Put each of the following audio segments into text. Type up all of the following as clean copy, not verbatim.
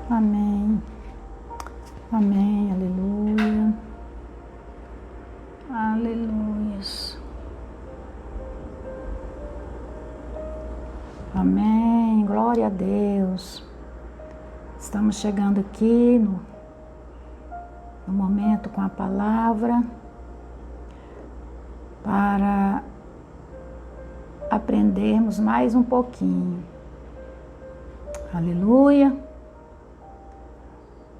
Amém. Amém. Aleluia. Aleluias. Amém. Glória a Deus. Estamos chegando aqui no momento com a palavra para aprendermos mais um pouquinho. Aleluia.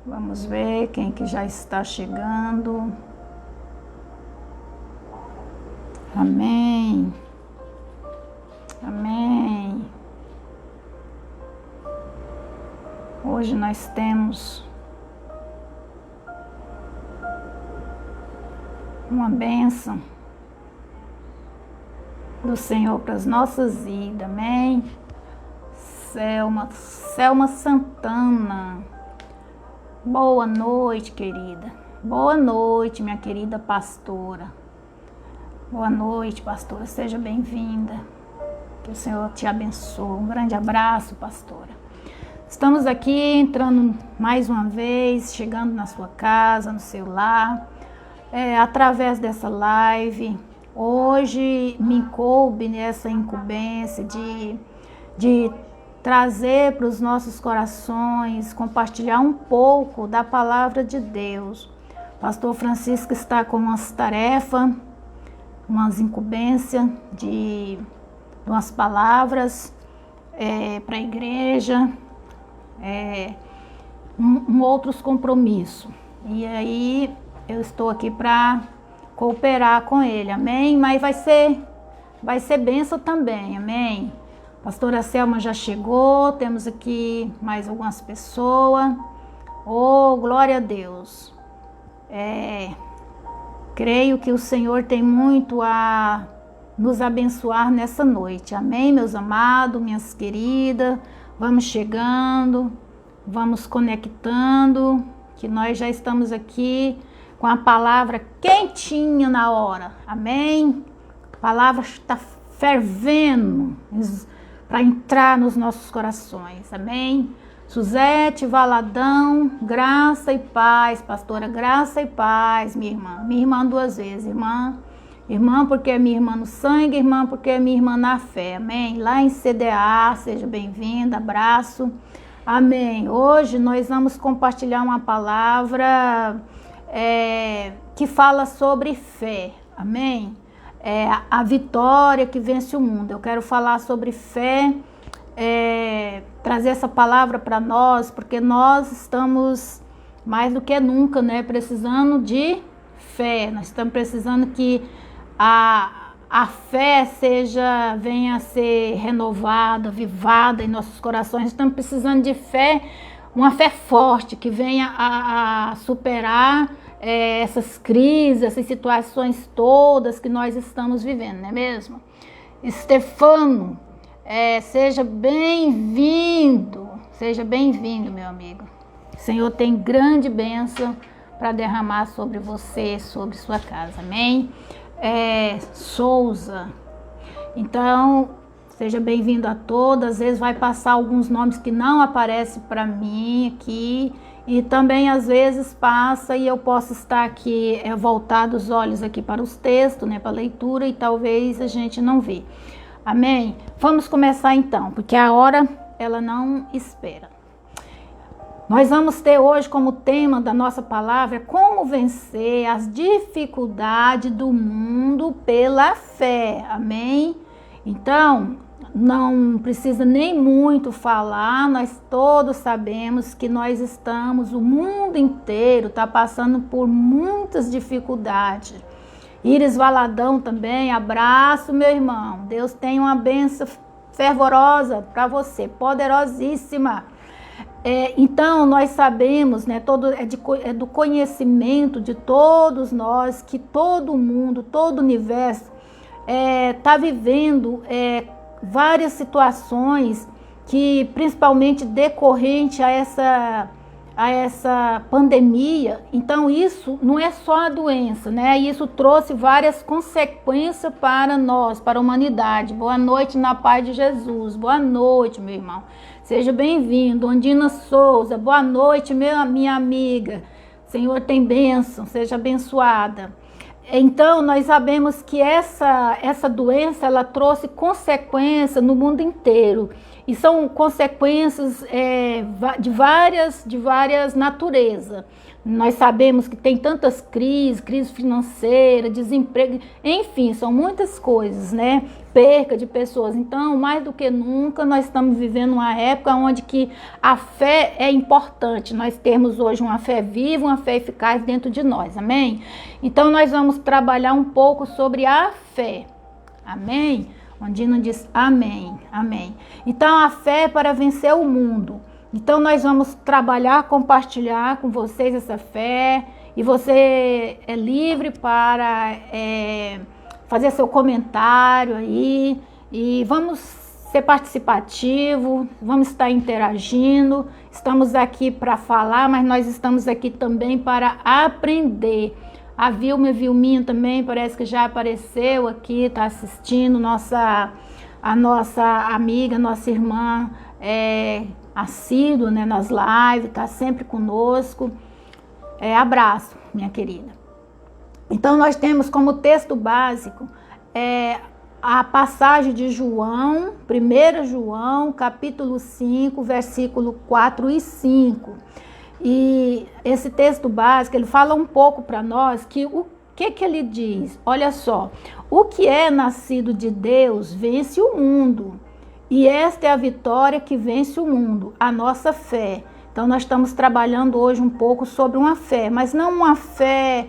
Vamos ver quem que já está chegando. Amém. Amém. Hoje nós temos uma bênção do Senhor para as nossas vidas. Amém. Selma Santana. Boa noite, querida. Boa noite, minha querida pastora. Boa noite, pastora. Seja bem-vinda. Que o Senhor te abençoe. Um grande abraço, pastora. Estamos aqui entrando mais uma vez, chegando na sua casa, no seu lar, através dessa live. Hoje me coube nessa incumbência de trazer para os nossos corações, compartilhar um pouco da palavra de Deus. Pastor Francisco está com umas tarefas, umas incumbências de umas palavras para a igreja, outros compromissos. E aí eu estou aqui para cooperar com ele, amém? Mas vai ser bênção também, amém? Pastora Selma já chegou, temos aqui mais algumas pessoas. Oh, glória a Deus. Creio que o Senhor tem muito a nos abençoar nessa noite. Amém, meus amados, minhas queridas. Vamos chegando, vamos conectando, que nós já estamos aqui com a palavra quentinha na hora. Amém? A palavra está fervendo para entrar nos nossos corações. Amém? Suzete Valadão, graça e paz, pastora, graça e paz, minha irmã duas vezes, irmã porque é minha irmã no sangue, irmã porque é minha irmã na fé, amém? Lá em CDA, seja bem-vinda, abraço, amém? Hoje nós vamos compartilhar uma palavra que fala sobre fé, amém? A vitória que vence o mundo. Eu quero falar sobre fé, trazer essa palavra para nós, porque nós estamos mais do que nunca, né, precisando de fé. Nós estamos precisando que a fé venha a ser renovada, avivada em nossos corações. Estamos precisando de fé, uma fé forte que venha a superar essas crises, essas situações todas que nós estamos vivendo, não é mesmo? Estefano, seja bem-vindo, meu amigo. O Senhor tem grande bênção para derramar sobre você, sobre sua casa, amém? Souza, então seja bem-vindo a todas. Às vezes vai passar alguns nomes que não aparecem para mim aqui, e também às vezes passa e eu posso estar aqui voltado os olhos aqui para os textos, né, para a leitura, e talvez a gente não vê. Amém? Vamos começar então, porque a hora ela não espera. Nós vamos ter hoje como tema da nossa palavra como vencer as dificuldades do mundo pela fé. Amém? Então, não precisa nem muito falar, nós todos sabemos que o mundo inteiro está passando por muitas dificuldades. Iris Valadão também, abraço, meu irmão. Deus tem uma bênção fervorosa para você, poderosíssima. Então, nós sabemos, né, do conhecimento de todos nós, que todo mundo, todo o universo está vivendo várias situações que, principalmente decorrente a a essa pandemia. Então isso não é só a doença, né? Isso trouxe várias consequências para nós, para a humanidade. Boa noite na paz de Jesus. Boa noite, meu irmão. Seja bem-vindo. Ondina Souza. Boa noite, minha amiga. Senhor tem bênção. Seja abençoada. Então, nós sabemos que essa doença, ela trouxe consequências no mundo inteiro. E são consequências de várias naturezas. Nós sabemos que tem tantas crises, crise financeira, desemprego, enfim, são muitas coisas, né? Perca de pessoas. Então, mais do que nunca, nós estamos vivendo uma época onde que a fé é importante. Nós temos hoje uma fé viva, uma fé eficaz dentro de nós, amém? Então, nós vamos trabalhar um pouco sobre a fé, amém? Ondina diz amém, amém. Então, a fé é para vencer o mundo. Então, nós vamos trabalhar, compartilhar com vocês essa fé. E você é livre para fazer seu comentário aí. E vamos ser participativo, vamos estar interagindo. Estamos aqui para falar, mas nós estamos aqui também para aprender. A Vilminha também parece que já apareceu aqui, está assistindo, a nossa amiga, nossa irmã assídua, né, nas lives, está sempre conosco. Abraço, minha querida. Então nós temos como texto básico a passagem de João, 1 João, capítulo 5, versículo 4 e 5. E esse texto básico, ele fala um pouco para nós que o que ele diz? Olha só, o que é nascido de Deus vence o mundo, e esta é a vitória que vence o mundo, a nossa fé. Então nós estamos trabalhando hoje um pouco sobre uma fé, mas não uma fé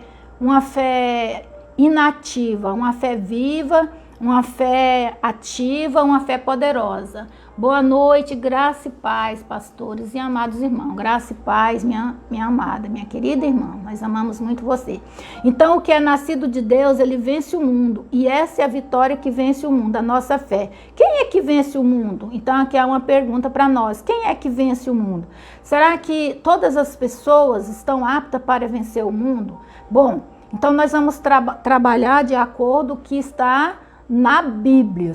inativa, uma fé viva, uma fé ativa, uma fé poderosa. Boa noite, graça e paz, pastores e amados irmãos. Graça e paz, minha amada, minha querida irmã. Nós amamos muito você. Então, o que é nascido de Deus, ele vence o mundo. E essa é a vitória que vence o mundo, a nossa fé. Quem é que vence o mundo? Então, aqui há uma pergunta para nós. Quem é que vence o mundo? Será que todas as pessoas estão aptas para vencer o mundo? Bom, então nós vamos trabalhar de acordo com o que está na Bíblia,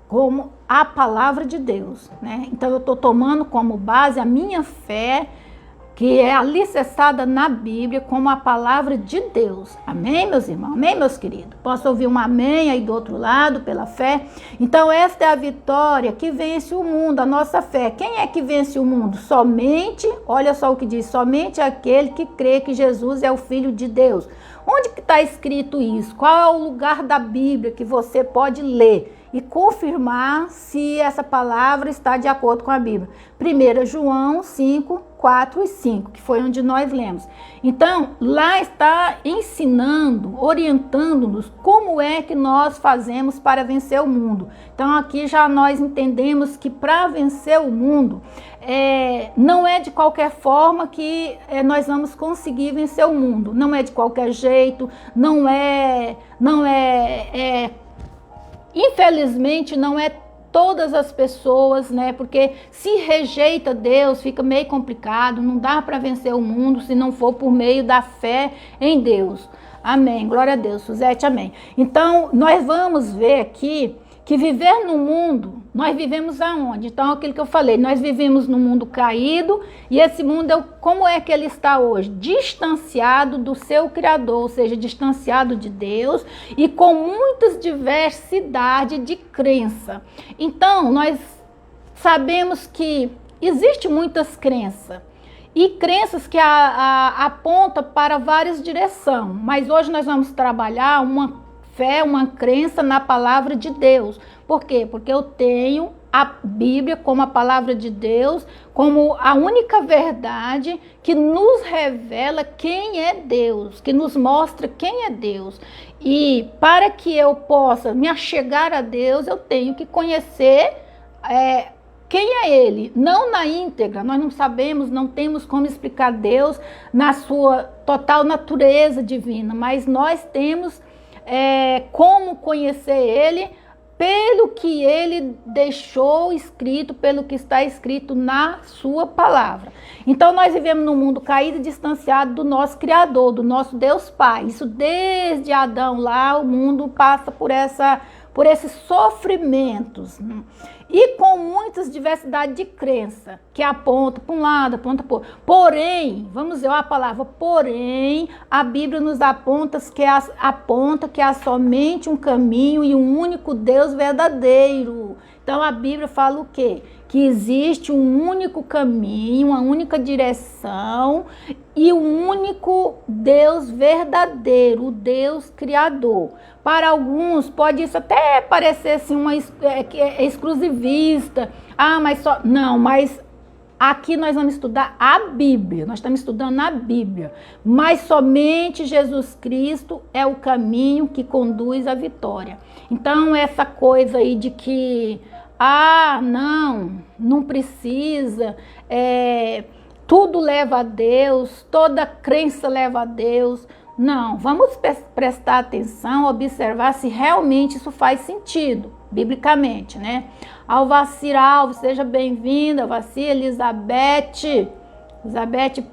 como a palavra de Deus, né? Então eu estou tomando como base a minha fé, que é alicerçada na Bíblia, como a palavra de Deus. Amém, meus irmãos? Amém, meus queridos? Posso ouvir um amém aí do outro lado, pela fé? Então esta é a vitória que vence o mundo, a nossa fé. Quem é que vence o mundo? Somente, olha só o que diz, somente aquele que crê que Jesus é o Filho de Deus. Onde que está escrito isso? Qual é o lugar da Bíblia que você pode ler e confirmar se essa palavra está de acordo com a Bíblia? 1 João 5, 4 e 5, que foi onde nós lemos. Então, lá está ensinando, orientando-nos como é que nós fazemos para vencer o mundo. Então, aqui já nós entendemos que para vencer o mundo, não é de qualquer forma que nós vamos conseguir vencer o mundo. Não é de qualquer jeito, infelizmente não é todas as pessoas, né? Porque se rejeita Deus, fica meio complicado, não dá para vencer o mundo se não for por meio da fé em Deus. Amém, glória a Deus, Suzete, amém. Então, nós vamos ver aqui que viver no mundo, nós vivemos aonde? Então, aquilo que eu falei, nós vivemos no mundo caído, e esse mundo, como é que ele está hoje? Distanciado do seu Criador, ou seja, distanciado de Deus, e com muitas diversidades de crença. Então, nós sabemos que existe muitas crenças, e crenças que apontam para várias direções, mas hoje nós vamos trabalhar uma fé, uma crença na palavra de Deus. Por quê? Porque eu tenho a Bíblia como a palavra de Deus, como a única verdade que nos revela quem é Deus, que nos mostra quem é Deus. E para que eu possa me achegar a Deus, eu tenho que conhecer quem é Ele, não na íntegra. Nós não sabemos, não temos como explicar Deus na sua total natureza divina, mas nós temos como conhecer Ele pelo que ele deixou escrito, pelo que está escrito na sua palavra. Então nós vivemos num mundo caído e distanciado do nosso Criador, do nosso Deus Pai. Isso desde Adão lá, o mundo passa por esses sofrimentos. E com muitas diversidades de crença, que aponta para um lado, aponta para o outro. Porém, vamos ver a palavra porém, a Bíblia nos aponta que há somente um caminho e um único Deus verdadeiro. Então a Bíblia fala o quê? Que existe um único caminho, uma única direção e um único Deus verdadeiro, o Deus Criador. Para alguns pode isso até parecer assim exclusivista. Mas só não, mas aqui nós vamos estudar a Bíblia. Nós estamos estudando a Bíblia. Mas somente Jesus Cristo é o caminho que conduz à vitória. Então essa coisa aí de que não precisa, tudo leva a Deus, toda crença leva a Deus. Não, vamos prestar atenção, observar se realmente isso faz sentido, biblicamente, né? Alvacir Alves, seja bem-vinda. Alvacir, Elizabeth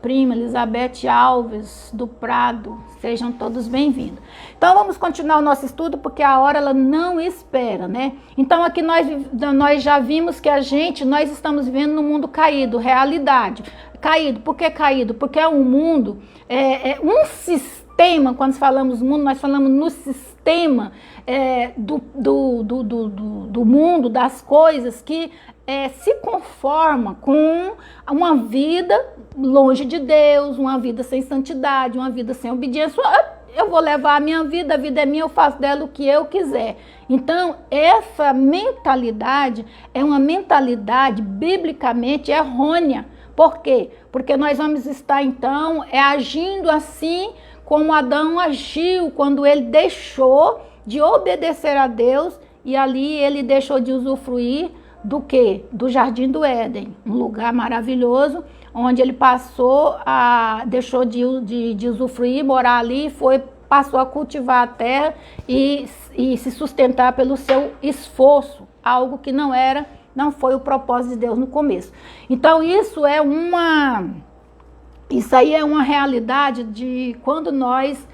Prima, Elizabeth Alves do Prado, sejam todos bem-vindos. Então vamos continuar o nosso estudo, porque a hora ela não espera, né? Então aqui nós já vimos que nós estamos vivendo num mundo caído, realidade. Caído, por que caído? Porque é um mundo, um sistema, quando falamos mundo, nós falamos no sistema do mundo, das coisas que se conforma com uma vida longe de Deus, uma vida sem santidade, uma vida sem obediência. Eu vou levar a minha vida, a vida é minha, eu faço dela o que eu quiser. Então, essa mentalidade é uma mentalidade biblicamente errônea. Por quê? Porque nós vamos estar, então, agindo assim como Adão agiu quando ele deixou de obedecer a Deus e ali ele deixou de usufruir do quê? Do Jardim do Éden, um lugar maravilhoso, onde ele deixou de usufruir, morar ali, passou a cultivar a terra e se sustentar pelo seu esforço, algo que não foi o propósito de Deus no começo. Então isso aí é uma realidade de quando nós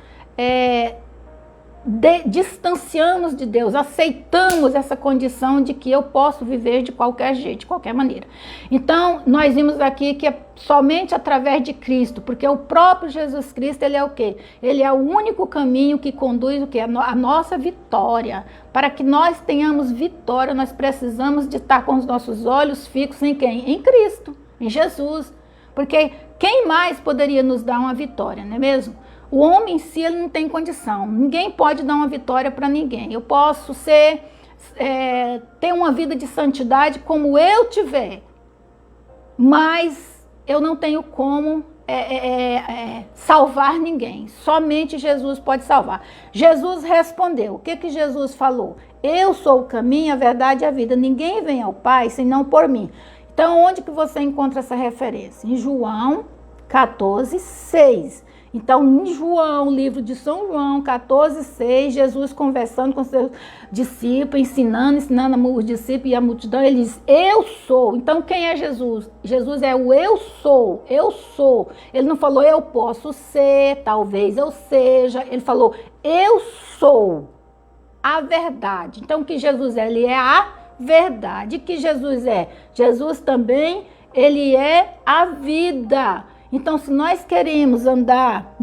distanciamos de Deus, aceitamos essa condição de que eu posso viver de qualquer jeito, de qualquer maneira. Então, nós vimos aqui que é somente através de Cristo, porque o próprio Jesus Cristo, ele é o quê? Ele é o único caminho que conduz o quê? A nossa vitória. Para que nós tenhamos vitória, nós precisamos de estar com os nossos olhos fixos em quem? Em Cristo, em Jesus. Porque quem mais poderia nos dar uma vitória, não é mesmo? O homem em si, ele não tem condição. Ninguém pode dar uma vitória para ninguém. Eu posso ter uma vida de santidade como eu tiver, mas eu não tenho como salvar ninguém. Somente Jesus pode salvar. Jesus respondeu. O que Jesus falou? Eu sou o caminho, a verdade e a vida. Ninguém vem ao Pai senão por mim. Então, onde que você encontra essa referência? Em João 14:6. Então, em João, livro de São João 14:6, Jesus conversando com seus discípulos, ensinando os discípulos e a multidão, ele diz, eu sou. Então, quem é Jesus? Jesus é o eu sou, eu sou. Ele não falou, eu posso ser, talvez eu seja. Ele falou, eu sou a verdade. Então, o que Jesus é? Ele é a verdade. O que Jesus é? Jesus também, ele é a vida. Então, se nós queremos andar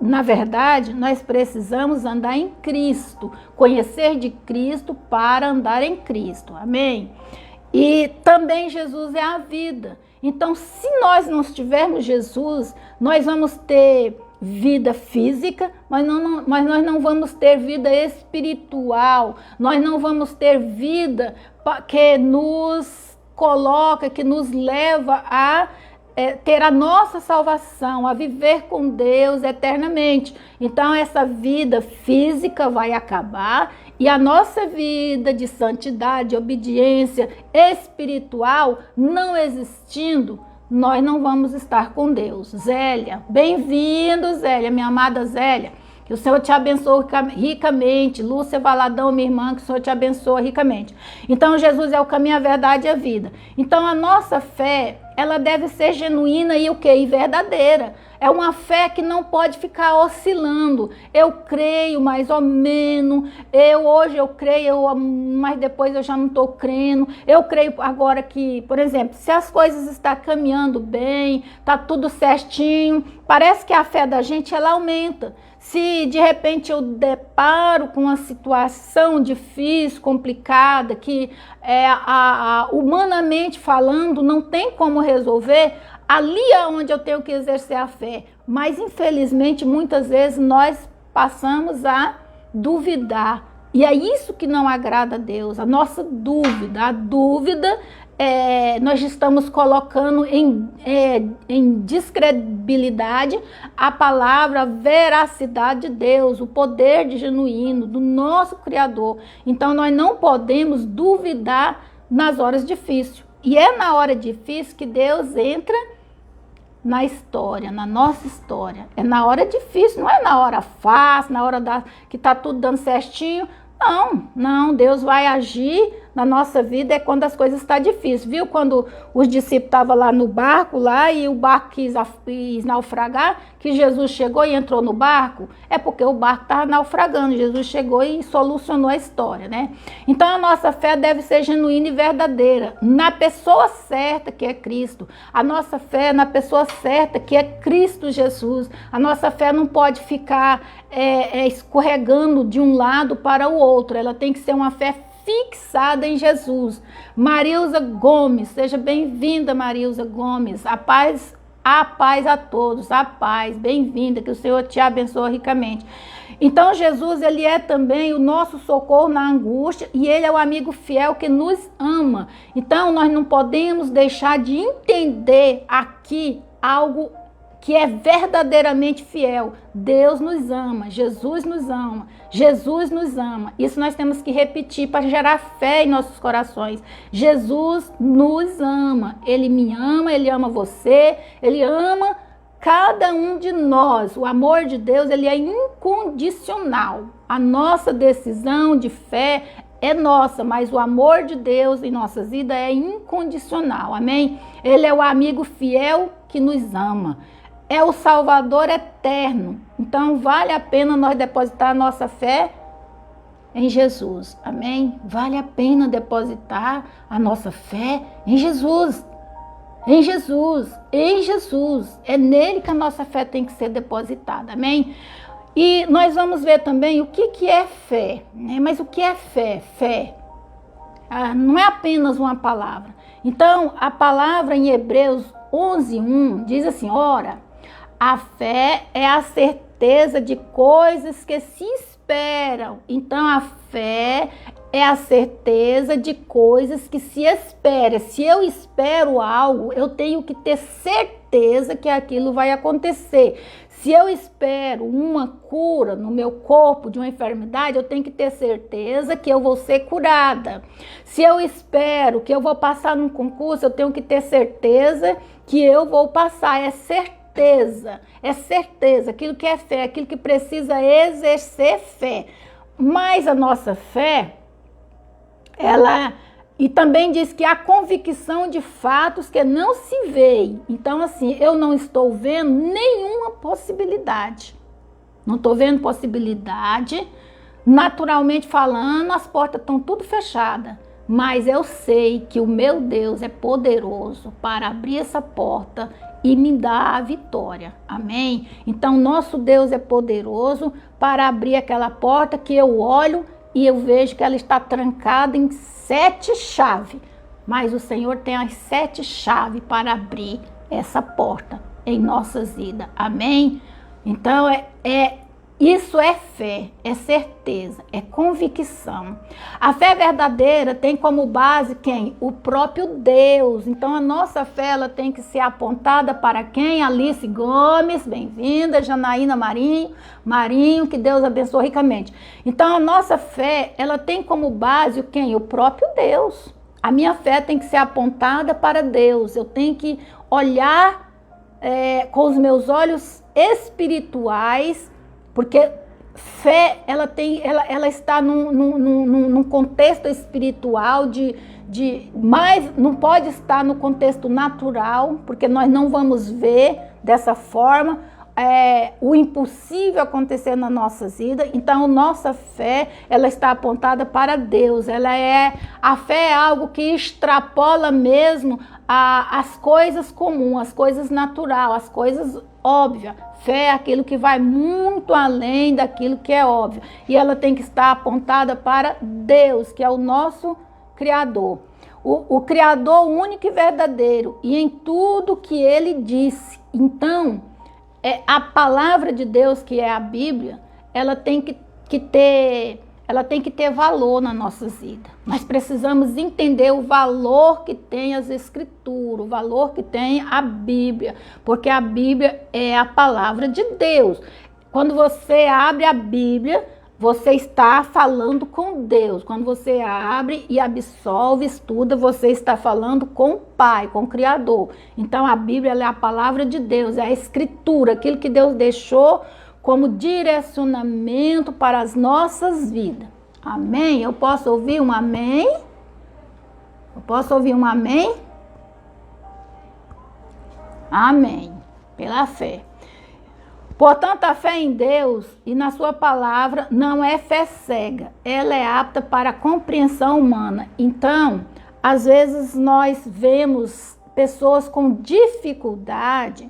na verdade, nós precisamos andar em Cristo, conhecer de Cristo para andar em Cristo, amém? E também Jesus é a vida. Então, se nós não tivermos Jesus, nós vamos ter vida física, mas nós não vamos ter vida espiritual, nós não vamos ter vida que nos coloca, que nos leva a ter a nossa salvação, a viver com Deus eternamente. Então essa vida física vai acabar e a nossa vida de santidade, obediência espiritual não existindo, nós não vamos estar com Deus. Zélia, bem-vindo, Zélia, minha amada Zélia. Que o Senhor te abençoe ricamente. Lúcia Valadão, minha irmã, que o Senhor te abençoe ricamente. Então, Jesus é o caminho, a verdade e a vida. Então, a nossa fé, ela deve ser genuína e o quê? E verdadeira. É uma fé que não pode ficar oscilando. Eu creio mais ou menos. Hoje eu creio, mas depois eu já não estou crendo. Eu creio agora que, por exemplo, se as coisas estão caminhando bem, está tudo certinho, parece que a fé da gente ela aumenta. Se de repente eu deparo com uma situação difícil, complicada, que humanamente falando não tem como resolver, ali é onde eu tenho que exercer a fé. Mas infelizmente muitas vezes nós passamos a duvidar. E é isso que não agrada a Deus, a nossa dúvida. A dúvida nós estamos colocando em descredibilidade a palavra, a veracidade de Deus, o poder de genuíno do nosso Criador. Então nós não podemos duvidar nas horas difíceis. E é na hora difícil que Deus entra na história, na nossa história. É na hora difícil, não é na hora fácil, na hora que está tudo dando certinho. Não, Deus vai agir na nossa vida quando as coisas estão difíceis. Viu quando os discípulos estavam lá no barco lá e o barco quis naufragar, que Jesus chegou e entrou no barco? É porque o barco estava naufragando. Jesus chegou e solucionou a história, né? Então a nossa fé deve ser genuína e verdadeira na pessoa certa, que é Cristo. A nossa fé é na pessoa certa, que é Cristo Jesus. A nossa fé não pode ficar escorregando de um lado para o outro. Ela tem que ser uma fé fixada em Jesus. Marilza Gomes, seja bem-vinda, Marilza Gomes. A paz a todos, a paz, bem-vinda, que o Senhor te abençoe ricamente. Então Jesus, ele é também o nosso socorro na angústia e ele é o amigo fiel que nos ama. Então nós não podemos deixar de entender aqui algo que é verdadeiramente fiel. Deus nos ama, Jesus nos ama, Jesus nos ama. Isso nós temos que repetir para gerar fé em nossos corações. Jesus nos ama, Ele me ama, Ele ama você, Ele ama cada um de nós. O amor de Deus, ele é incondicional. A nossa decisão de fé é nossa, mas o amor de Deus em nossas vidas é incondicional, amém? Ele é o amigo fiel que nos ama. É o Salvador eterno. Então vale a pena nós depositar a nossa fé em Jesus. Amém? Vale a pena depositar a nossa fé em Jesus. Em Jesus. Em Jesus. É nele que a nossa fé tem que ser depositada. Amém? E nós vamos ver também o que é fé. Né? Mas o que é fé? Fé não é apenas uma palavra. Então a palavra em Hebreus 11:1 diz assim: ora, a fé é a certeza de coisas que se esperam. Então, a fé é a certeza de coisas que se esperam. Se eu espero algo, eu tenho que ter certeza que aquilo vai acontecer. Se eu espero uma cura no meu corpo de uma enfermidade, eu tenho que ter certeza que eu vou ser curada. Se eu espero que eu vou passar num concurso, eu tenho que ter certeza que eu vou passar. É certeza, aquilo que é fé, aquilo que precisa exercer fé. Mas a nossa fé, e também diz que há convicção de fatos que não se veem. Então assim, eu não estou vendo nenhuma possibilidade. Não estou vendo possibilidade. Naturalmente falando, as portas estão tudo fechadas. Mas eu sei que o meu Deus é poderoso para abrir essa porta e me dar a vitória. Amém? Então, nosso Deus é poderoso para abrir aquela porta que eu olho e eu vejo que ela está trancada em 7 chaves. Mas o Senhor tem as 7 chaves para abrir essa porta em nossas vidas. Amém? Então, isso é fé, é certeza, é convicção. A fé verdadeira tem como base quem? O próprio Deus. Então a nossa fé ela tem que ser apontada para quem? Alice Gomes, bem-vinda. Janaína Marinho, que Deus abençoe ricamente. Então a nossa fé ela tem como base quem? O próprio Deus. A minha fé tem que ser apontada para Deus. Eu tenho que olhar com os meus olhos espirituais, porque fé, ela está num contexto espiritual mas não pode estar no contexto natural, porque nós não vamos ver dessa forma o impossível acontecer na nossa vida. Então, nossa fé, ela está apontada para Deus. A fé é algo que extrapola mesmo as coisas comuns, as coisas naturais, as coisas óbvias. Fé é aquilo que vai muito além daquilo que é óbvio. E ela tem que estar apontada para Deus, que é o nosso Criador. O Criador único e verdadeiro. E em tudo que Ele disse. Então, a palavra de Deus, que é a Bíblia, ela tem que ter valor na nossa vida. Nós precisamos entender o valor que tem as Escrituras, o valor que tem a Bíblia, porque a Bíblia é a palavra de Deus. Quando você abre a Bíblia, você está falando com Deus. Quando você abre e absolve, estuda, você está falando com o Pai, com o Criador. Então a Bíblia é a palavra de Deus, é a Escritura, aquilo que Deus deixou como direcionamento para as nossas vidas. Amém? Eu posso ouvir um amém? Eu posso ouvir um amém? Amém. Pela fé. Portanto, a fé em Deus e na sua palavra não é fé cega. Ela é apta para a compreensão humana. Então, às vezes nós vemos pessoas com dificuldade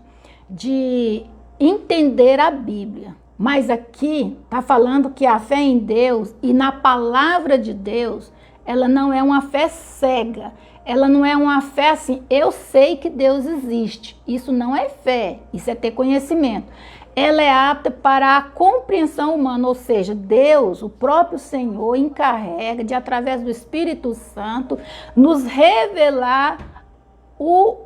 de entender a Bíblia. Mas aqui está falando que a fé em Deus e na palavra de Deus, ela não é uma fé cega. Ela não é uma fé assim, eu sei que Deus existe. Isso não é fé, isso é ter conhecimento. Ela é apta para a compreensão humana, ou seja, Deus, o próprio Senhor, encarrega de, através do Espírito Santo, nos revelar o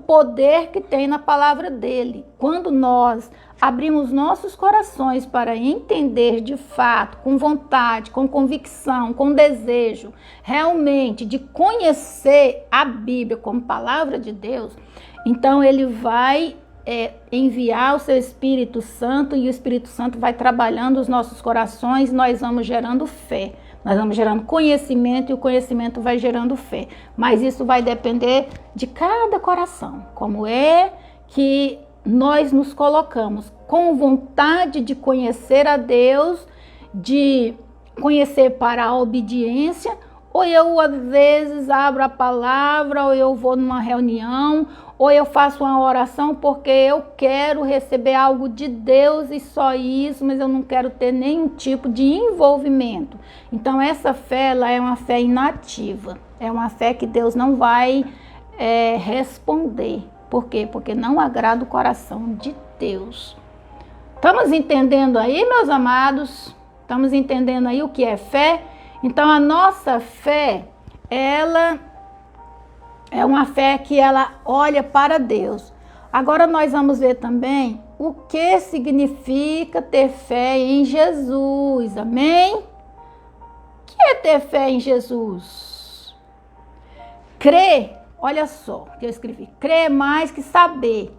poder que tem na palavra dele. Quando nós abrimos nossos corações para entender de fato, com vontade, com convicção, com desejo, realmente de conhecer a Bíblia como palavra de Deus, então ele vai enviar o seu Espírito Santo e o Espírito Santo vai trabalhando os nossos corações, nós vamos gerando fé. Nós vamos gerando conhecimento e o conhecimento vai gerando fé. Mas isso vai depender de cada coração. Como é que nós nos colocamos com vontade de conhecer a Deus, de conhecer para a obediência, ou eu às vezes abro a palavra, ou eu vou numa reunião, ou eu faço uma oração porque eu quero receber algo de Deus e só isso, mas eu não quero ter nenhum tipo de envolvimento. Então essa fé, ela é uma fé inativa, é uma fé que Deus não vai responder. Por quê? Porque não agrada o coração de Deus. Estamos entendendo aí, meus amados? Estamos entendendo aí o que é fé? Então a nossa fé, ela é uma fé que ela olha para Deus. Agora nós vamos ver também o que significa ter fé em Jesus. Amém? O que é ter fé em Jesus? Crer, olha só o que eu escrevi. Crer é mais que saber,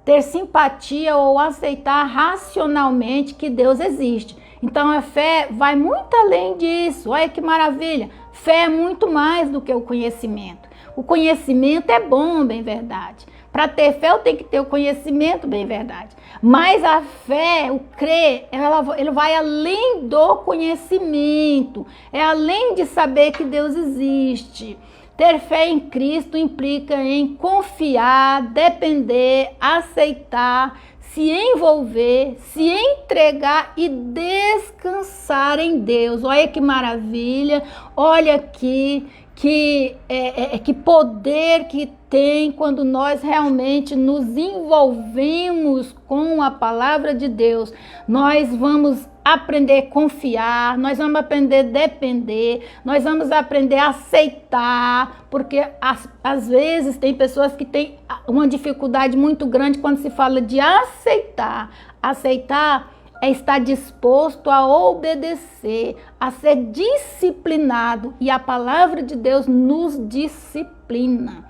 ter simpatia ou aceitar racionalmente que Deus existe. Então a fé vai muito além disso. Olha que maravilha. Fé é muito mais do que o conhecimento. O conhecimento é bom, bem verdade. Para ter fé eu tenho que ter o conhecimento, bem verdade. Mas a fé, o crer, ele vai além do conhecimento. É além de saber que Deus existe. Ter fé em Cristo implica em confiar, depender, aceitar, se envolver, se entregar e descansar em Deus. Olha que maravilha, olha aqui que poder que tem quando nós realmente nos envolvemos com a palavra de Deus. Nós vamos aprender a confiar, nós vamos aprender a depender, nós vamos aprender a aceitar, porque às vezes tem pessoas que têm uma dificuldade muito grande quando se fala de aceitar. Aceitar é estar disposto a obedecer, a ser disciplinado, e a palavra de Deus nos disciplina,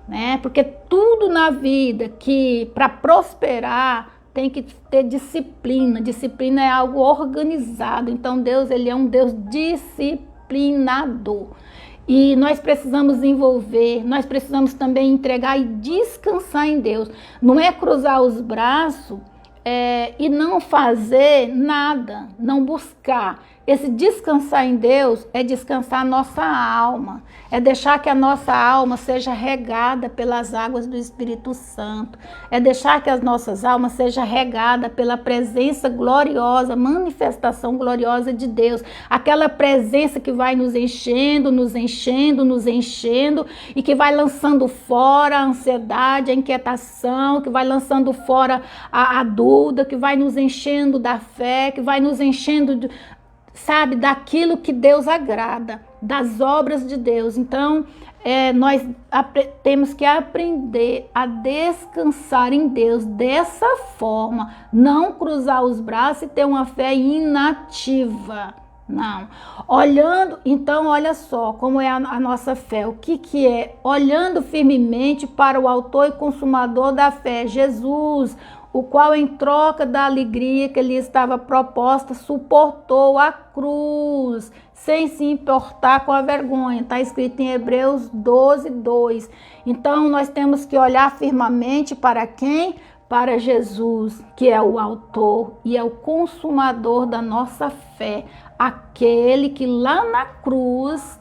né? Porque tudo na vida que para prosperar tem que ter disciplina. Disciplina é algo organizado. Então Deus, ele é um Deus disciplinador. E nós precisamos envolver, nós precisamos também entregar e descansar em Deus. Não é cruzar os braços e não fazer nada, não buscar. Esse descansar em Deus é descansar a nossa alma, é deixar que a nossa alma seja regada pelas águas do Espírito Santo, é deixar que as nossas almas sejam regadas pela presença gloriosa, manifestação gloriosa de Deus, aquela presença que vai nos enchendo, nos enchendo, nos enchendo e que vai lançando fora a ansiedade, a inquietação, que vai lançando fora a dúvida, que vai nos enchendo da fé, que vai nos enchendo sabe, daquilo que Deus agrada, das obras de Deus. Então, nós temos que aprender a descansar em Deus dessa forma, não cruzar os braços e ter uma fé inativa. Não. Olhando, então, olha só como é a nossa fé. O que é? Olhando firmemente para o autor e consumador da fé, Jesus, o qual em troca da alegria que lhe estava proposta, suportou a cruz, sem se importar com a vergonha. Está escrito em Hebreus 12:2. Então, nós temos que olhar firmemente para quem? Para Jesus, que é o autor e é o consumador da nossa fé. Aquele que lá na cruz,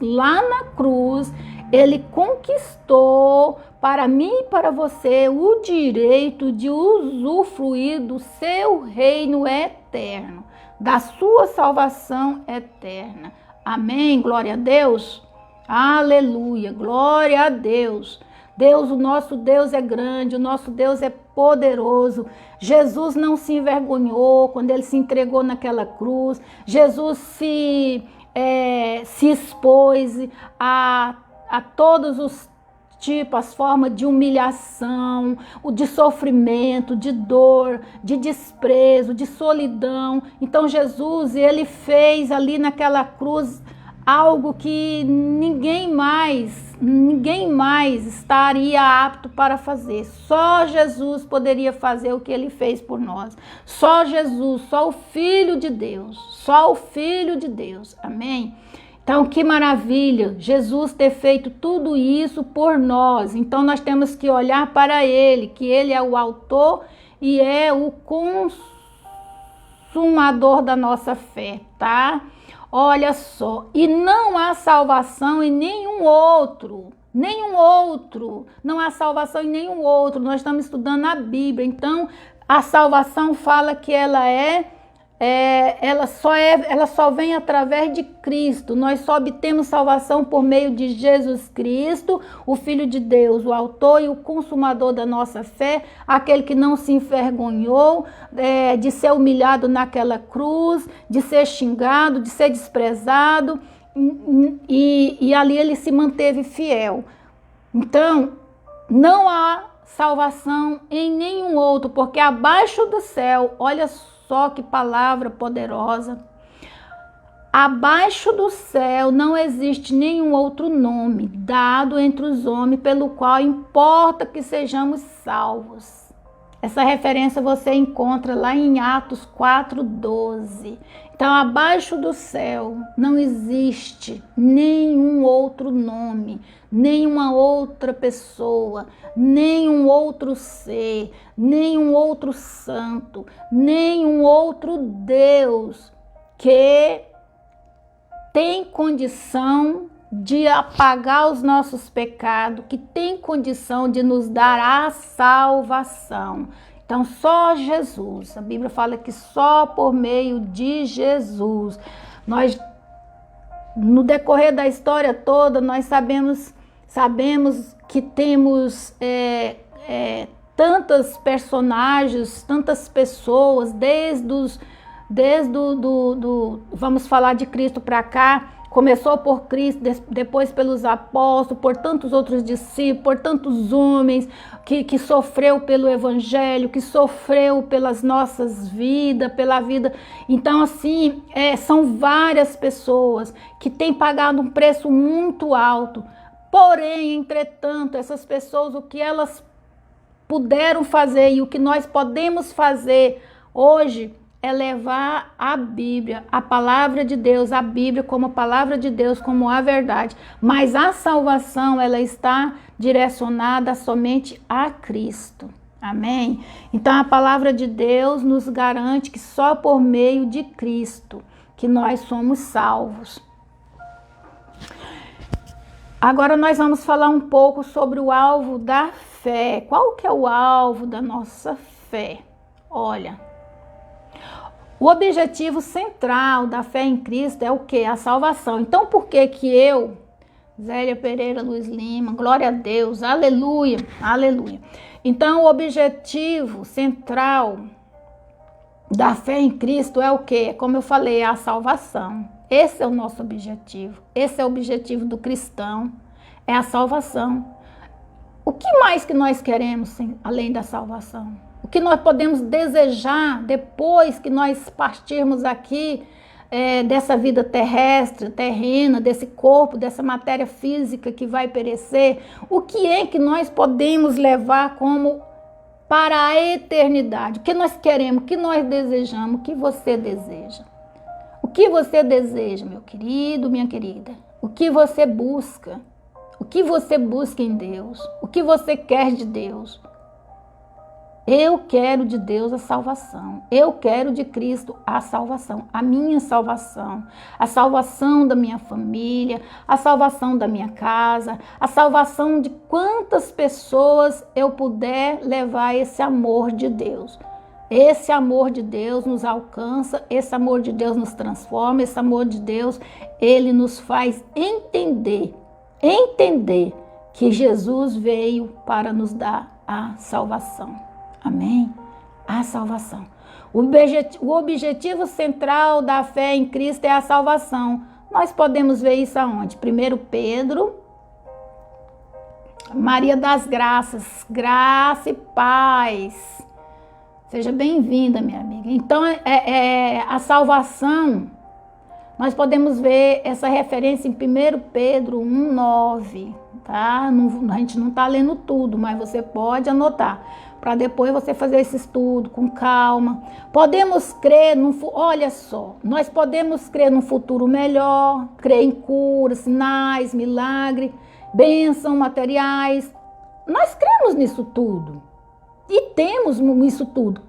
ele conquistou para mim e para você o direito de usufruir do seu reino eterno, da sua salvação eterna. Amém? Glória a Deus. Aleluia. Glória a Deus. Deus, o nosso Deus é grande, o nosso Deus é poderoso. Jesus não se envergonhou quando ele se entregou naquela cruz. Jesus se expôs a todos os tipos, as formas de humilhação, de sofrimento, de dor, de desprezo, de solidão. Então Jesus, ele fez ali naquela cruz algo que ninguém mais estaria apto para fazer. Só Jesus poderia fazer o que ele fez por nós. Só Jesus, só o Filho de Deus, só o Filho de Deus. Amém? Então, que maravilha, Jesus ter feito tudo isso por nós. Então, nós temos que olhar para ele, que ele é o autor e é o consumador da nossa fé, tá? Olha só, e não há salvação em nenhum outro, não há salvação em nenhum outro. Nós estamos estudando a Bíblia, então a salvação fala que ela só vem através de Cristo. Nós só obtemos salvação por meio de Jesus Cristo, o Filho de Deus, o autor e o consumador da nossa fé, aquele que não se envergonhou de ser humilhado naquela cruz, de ser xingado, de ser desprezado, e ali ele se manteve fiel. Então, não há salvação em nenhum outro, porque abaixo do céu, olha só que palavra poderosa, abaixo do céu não existe nenhum outro nome dado entre os homens pelo qual importa que sejamos salvos. Essa referência você encontra lá em Atos 4:12. Então, abaixo do céu não existe nenhum outro nome, nenhuma outra pessoa, nenhum outro ser, nenhum outro santo, nenhum outro Deus que tem condição de apagar os nossos pecados, que tem condição de nos dar a salvação. Então, só Jesus. A Bíblia fala que só por meio de Jesus. Nós, no decorrer da história toda, nós sabemos que temos tantos personagens, tantas pessoas, vamos falar de Cristo para cá. Começou por Cristo, depois pelos apóstolos, por tantos outros discípulos, por tantos homens que sofreu pelo Evangelho, que sofreu pelas nossas vidas, pela vida. Então, assim, são várias pessoas que têm pagado um preço muito alto. Porém, entretanto, essas pessoas, o que elas puderam fazer e o que nós podemos fazer hoje é levar a Bíblia, a palavra de Deus, a Bíblia como a palavra de Deus, como a verdade. Mas a salvação, ela está direcionada somente a Cristo. Amém? Então a palavra de Deus nos garante que só por meio de Cristo que nós somos salvos. Agora nós vamos falar um pouco sobre o alvo da fé. Qual que é o alvo da nossa fé? Olha, o objetivo central da fé em Cristo é o quê? A salvação. Então, por que que eu, Zélia Pereira Luiz Lima, glória a Deus, aleluia, aleluia. Então, o objetivo central da fé em Cristo é o quê? Como eu falei, é a salvação. Esse é o nosso objetivo. Esse é o objetivo do cristão, é a salvação. O que mais que nós queremos, sim, além da salvação? O que nós podemos desejar depois que nós partirmos aqui dessa vida terrestre, terrena, desse corpo, dessa matéria física que vai perecer? O que é que nós podemos levar como para a eternidade? O que nós queremos, o que nós desejamos, o que você deseja? O que você deseja, meu querido, minha querida? O que você busca? O que você busca em Deus? O que você quer de Deus? Eu quero de Deus a salvação. Eu quero de Cristo a salvação, a minha salvação, a salvação da minha família, a salvação da minha casa, a salvação de quantas pessoas eu puder levar esse amor de Deus. Esse amor de Deus nos alcança, esse amor de Deus nos transforma, esse amor de Deus, ele nos faz entender que Jesus veio para nos dar a salvação. Amém? A salvação. O objetivo central da fé em Cristo é a salvação. Nós podemos ver isso aonde? 1 Pedro, Maria das Graças, graça e paz. Seja bem-vinda, minha amiga. Então, a salvação, nós podemos ver essa referência em 1 Pedro 1,9, tá? A gente não está lendo tudo, mas você pode anotar, para depois você fazer esse estudo com calma. Podemos crer, olha só, nós podemos crer num futuro melhor, crer em cura, sinais, milagre, bênção, materiais. Nós cremos nisso tudo. E temos isso tudo.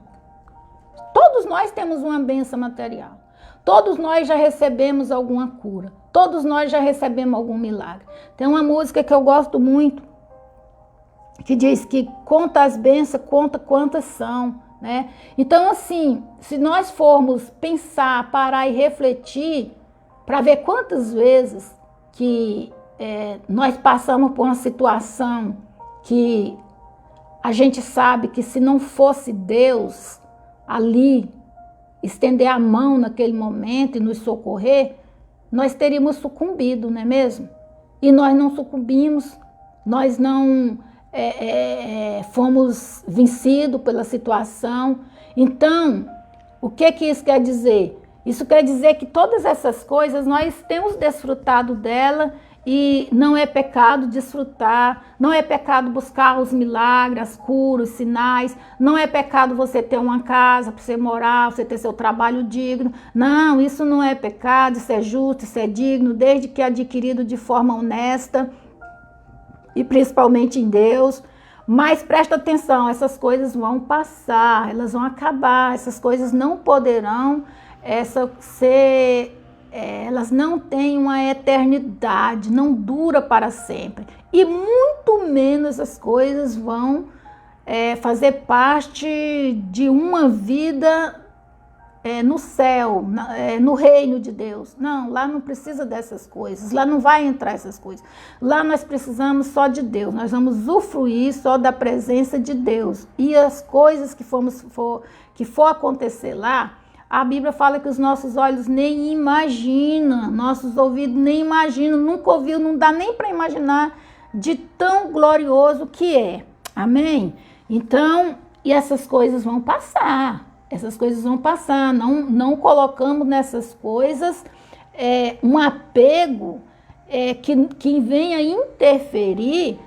Todos nós temos uma bênção material. Todos nós já recebemos alguma cura. Todos nós já recebemos algum milagre. Tem uma música que eu gosto muito, que diz que conta as bênçãos, conta quantas são, né? Então, assim, se nós formos pensar, parar e refletir, para ver quantas vezes que nós passamos por uma situação que a gente sabe que se não fosse Deus ali, estender a mão naquele momento e nos socorrer, nós teríamos sucumbido, não é mesmo? E nós não sucumbimos, nós não fomos vencidos pela situação. Então, o que isso quer dizer? Isso quer dizer que todas essas coisas nós temos desfrutado dela e não é pecado desfrutar, não é pecado buscar os milagres, as curas, os sinais, não é pecado você ter uma casa para você morar, você ter seu trabalho digno. Não, isso não é pecado, isso é justo, isso é digno, desde que é adquirido de forma honesta e principalmente em Deus. Mas presta atenção, essas coisas vão passar, elas vão acabar, essas coisas não poderão elas não têm uma eternidade, não dura para sempre. E muito menos as coisas vão fazer parte de uma vida no céu, no reino de Deus. Não, lá não precisa dessas coisas, lá não vai entrar essas coisas. Lá nós precisamos só de Deus, nós vamos usufruir só da presença de Deus. E as coisas que for acontecer lá, a Bíblia fala que os nossos olhos nem imaginam, nossos ouvidos nem imaginam, nunca ouviu, não dá nem para imaginar de tão glorioso que é. Amém? Então, e essas coisas vão passar, não colocamos nessas coisas um apego que venha interferir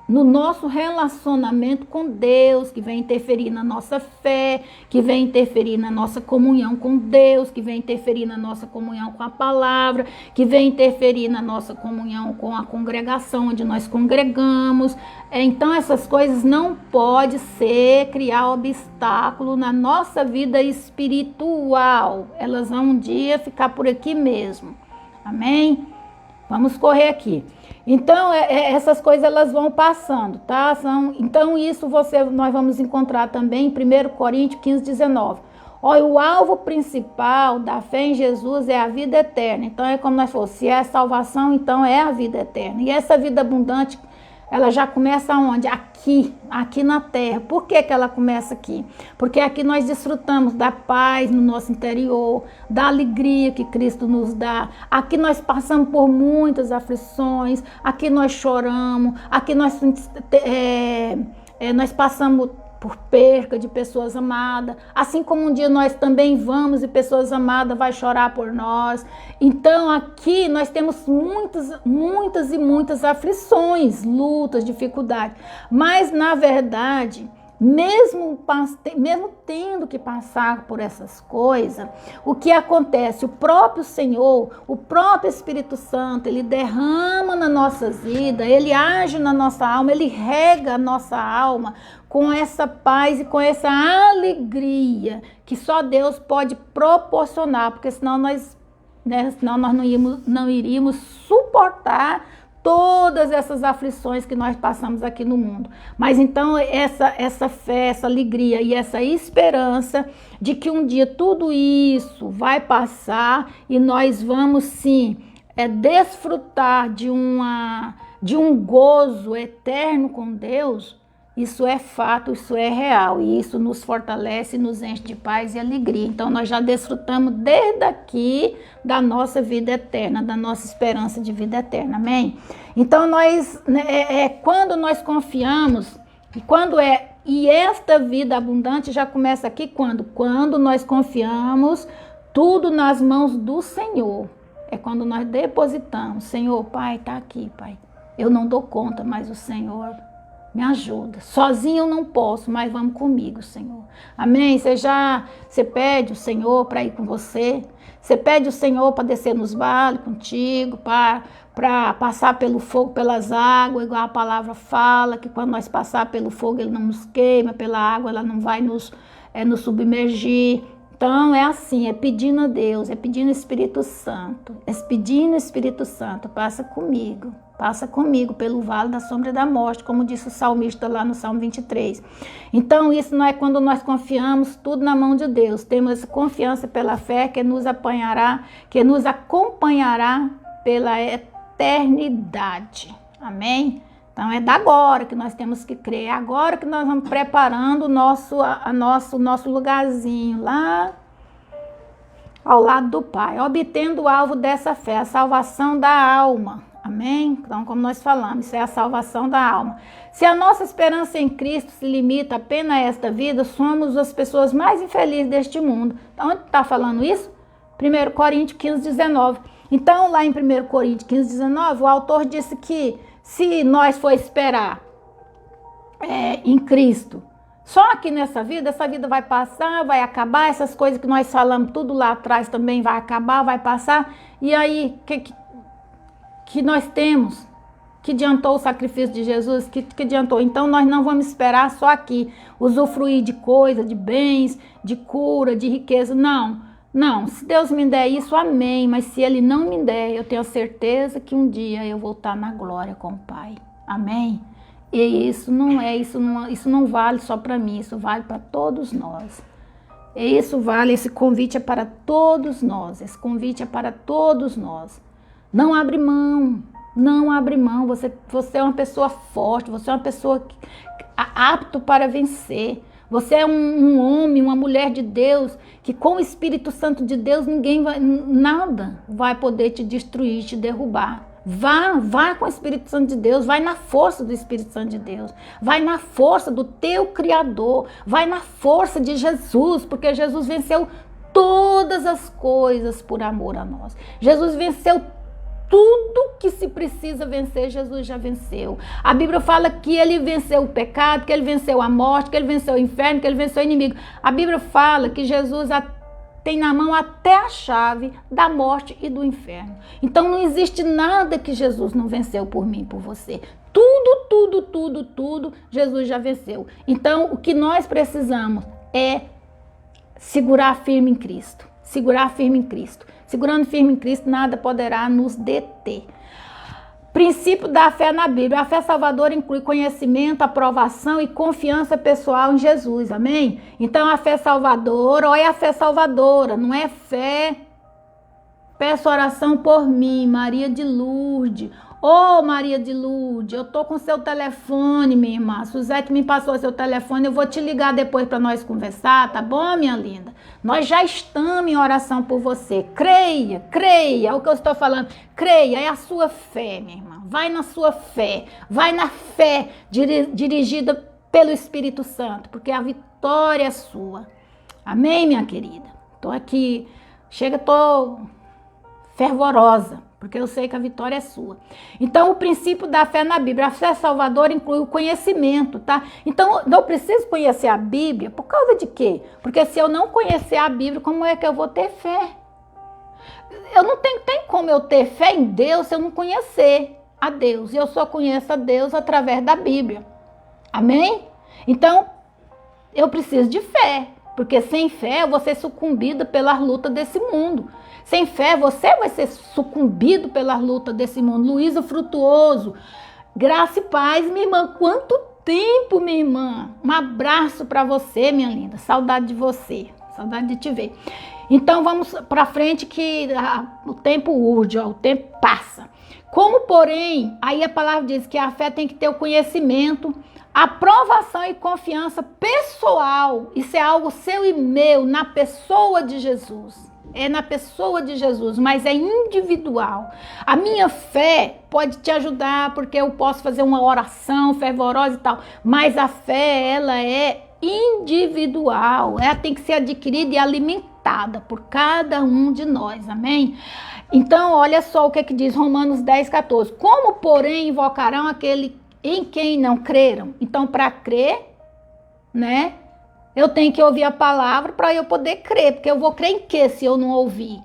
no nosso relacionamento com Deus, que vem interferir na nossa fé, que vem interferir na nossa comunhão com Deus, que vem interferir na nossa comunhão com a palavra, que vem interferir na nossa comunhão com a congregação onde nós congregamos. Então essas coisas não podem criar obstáculo na nossa vida espiritual. Elas vão um dia ficar por aqui mesmo. Amém? Vamos correr aqui. Então, essas coisas elas vão passando, tá? Então, isso nós vamos encontrar também em 1 Coríntios 15, 19. Olha, o alvo principal da fé em Jesus é a vida eterna. Então, é como nós falamos, se é a salvação, então é a vida eterna. E essa vida abundante, ela já começa onde? Aqui na terra. Por que ela começa aqui? Porque aqui nós desfrutamos da paz no nosso interior, da alegria que Cristo nos dá. Aqui nós passamos por muitas aflições, aqui nós choramos, aqui nós passamos por perca de pessoas amadas, assim como um dia nós também vamos e pessoas amadas vai chorar por nós. Então aqui nós temos muitas aflições, lutas, dificuldades, mas na verdade, mesmo tendo que passar por essas coisas, o que acontece? O próprio Senhor, o próprio Espírito Santo, ele derrama na nossa vida, ele age na nossa alma, ele rega a nossa alma com essa paz e com essa alegria que só Deus pode proporcionar, porque senão nós não iríamos suportar todas essas aflições que nós passamos aqui no mundo. Mas então essa fé, essa alegria e essa esperança de que um dia tudo isso vai passar e nós vamos sim desfrutar de um gozo eterno com Deus, isso é fato, isso é real e isso nos fortalece e nos enche de paz e alegria. Então nós já desfrutamos desde aqui da nossa vida eterna, da nossa esperança de vida eterna, amém? Então quando nós confiamos, e esta vida abundante já começa aqui quando nós confiamos tudo nas mãos do Senhor. É quando nós depositamos, Senhor, Pai, está aqui, Pai. Eu não dou conta, mas o Senhor me ajuda. Sozinho eu não posso, mas vamos comigo, Senhor. Amém? Você pede o Senhor para ir com você. Você pede o Senhor para descer nos vales contigo, para passar pelo fogo, pelas águas, igual a palavra fala, que quando nós passar pelo fogo ele não nos queima, pela água ela não vai nos submergir. Então é assim, é pedindo a Deus, é pedindo o Espírito Santo, passa comigo pelo vale da sombra da morte, como disse o salmista lá no Salmo 23. Então isso não é quando nós confiamos tudo na mão de Deus, temos essa confiança pela fé que nos acompanhará pela eternidade, amém? Então é da agora que nós temos que crer, é agora que nós vamos preparando o nosso lugarzinho lá ao lado do Pai, obtendo o alvo dessa fé, a salvação da alma, amém? Então como nós falamos, isso é a salvação da alma. Se a nossa esperança em Cristo se limita apenas a esta vida, somos as pessoas mais infelizes deste mundo. Então onde está falando isso? 1 Coríntios 15, 19. Então lá em 1 Coríntios 15, 19, o autor disse que se nós for esperar em Cristo, só aqui nessa vida, essa vida vai passar, vai acabar, essas coisas que nós falamos tudo lá atrás também vai acabar, vai passar, e aí, que nós temos? Que adiantou o sacrifício de Jesus? Que adiantou? Então nós não vamos esperar só aqui, usufruir de coisas, de bens, de cura, de riqueza, não, se Deus me der isso, amém, mas se Ele não me der, eu tenho certeza que um dia eu vou estar na glória com o Pai, amém? E isso não vale só para mim, isso vale para todos nós. Esse convite é para todos nós, Não abre mão, você é uma pessoa forte, você é uma pessoa apto para vencer. Você é um homem, uma mulher de Deus, que com o Espírito Santo de Deus, nada vai poder te destruir, te derrubar. Vá com o Espírito Santo de Deus, vai na força do Espírito Santo de Deus, vai na força do teu Criador, vai na força de Jesus, porque Jesus venceu todas as coisas por amor a nós. Jesus venceu Tudo que se precisa vencer, Jesus já venceu. A Bíblia fala que ele venceu o pecado, que ele venceu a morte, que ele venceu o inferno, que ele venceu o inimigo. A Bíblia fala que Jesus tem na mão até a chave da morte e do inferno. Então não existe nada que Jesus não venceu por mim, por você. Tudo, Jesus já venceu. Então o que nós precisamos é segurar firme em Cristo. Segurar firme em Cristo. Segurando firme em Cristo, nada poderá nos deter. Princípio da fé na Bíblia. A fé salvadora inclui conhecimento, aprovação e confiança pessoal em Jesus. Amém? Então a fé salvadora, olha a fé salvadora, não é fé. Peço oração por mim, Maria de Lourdes. Ô Maria de Lourdes, eu tô com seu telefone, minha irmã. Suzete me passou seu telefone, eu vou te ligar depois para nós conversar, tá bom, minha linda? Nós já estamos em oração por você. Creia, é o que eu estou falando. Creia, é a sua fé, minha irmã. Vai na sua fé, vai na fé dirigida pelo Espírito Santo, porque a vitória é sua. Amém, minha querida? Tô aqui, tô fervorosa, porque eu sei que a vitória é sua. Então, o princípio da fé na Bíblia. A fé salvadora inclui o conhecimento, tá? Então, eu preciso conhecer a Bíblia por causa de quê? Porque se eu não conhecer a Bíblia, como é que eu vou ter fé? Eu não tenho, tem como eu ter fé em Deus se eu não conhecer a Deus. E eu só conheço a Deus através da Bíblia. Amém? Então, eu preciso de fé. Porque sem fé eu vou ser sucumbida pelas lutas desse mundo. Sem fé você vai ser sucumbido pelas lutas desse mundo. Luísa Frutuoso, graça e paz, minha irmã. Quanto tempo, minha irmã. Um abraço para você, minha linda. Saudade de você. Saudade de te ver. Então vamos para frente que o tempo urge, o tempo passa. Como, porém, aí a palavra diz que a fé tem que ter o conhecimento, aprovação e confiança pessoal. Isso é algo seu e meu, na pessoa de Jesus. É na pessoa de Jesus, mas é individual. A minha fé pode te ajudar, porque eu posso fazer uma oração fervorosa e tal, mas a fé, ela é individual. Ela tem que ser adquirida e alimentada por cada um de nós, amém? Então, olha só o que diz Romanos 10:14. Como, porém, invocarão aquele em quem não creram? Então, para crer, né? Eu tenho que ouvir a palavra para eu poder crer, porque eu vou crer em quê se eu não ouvir,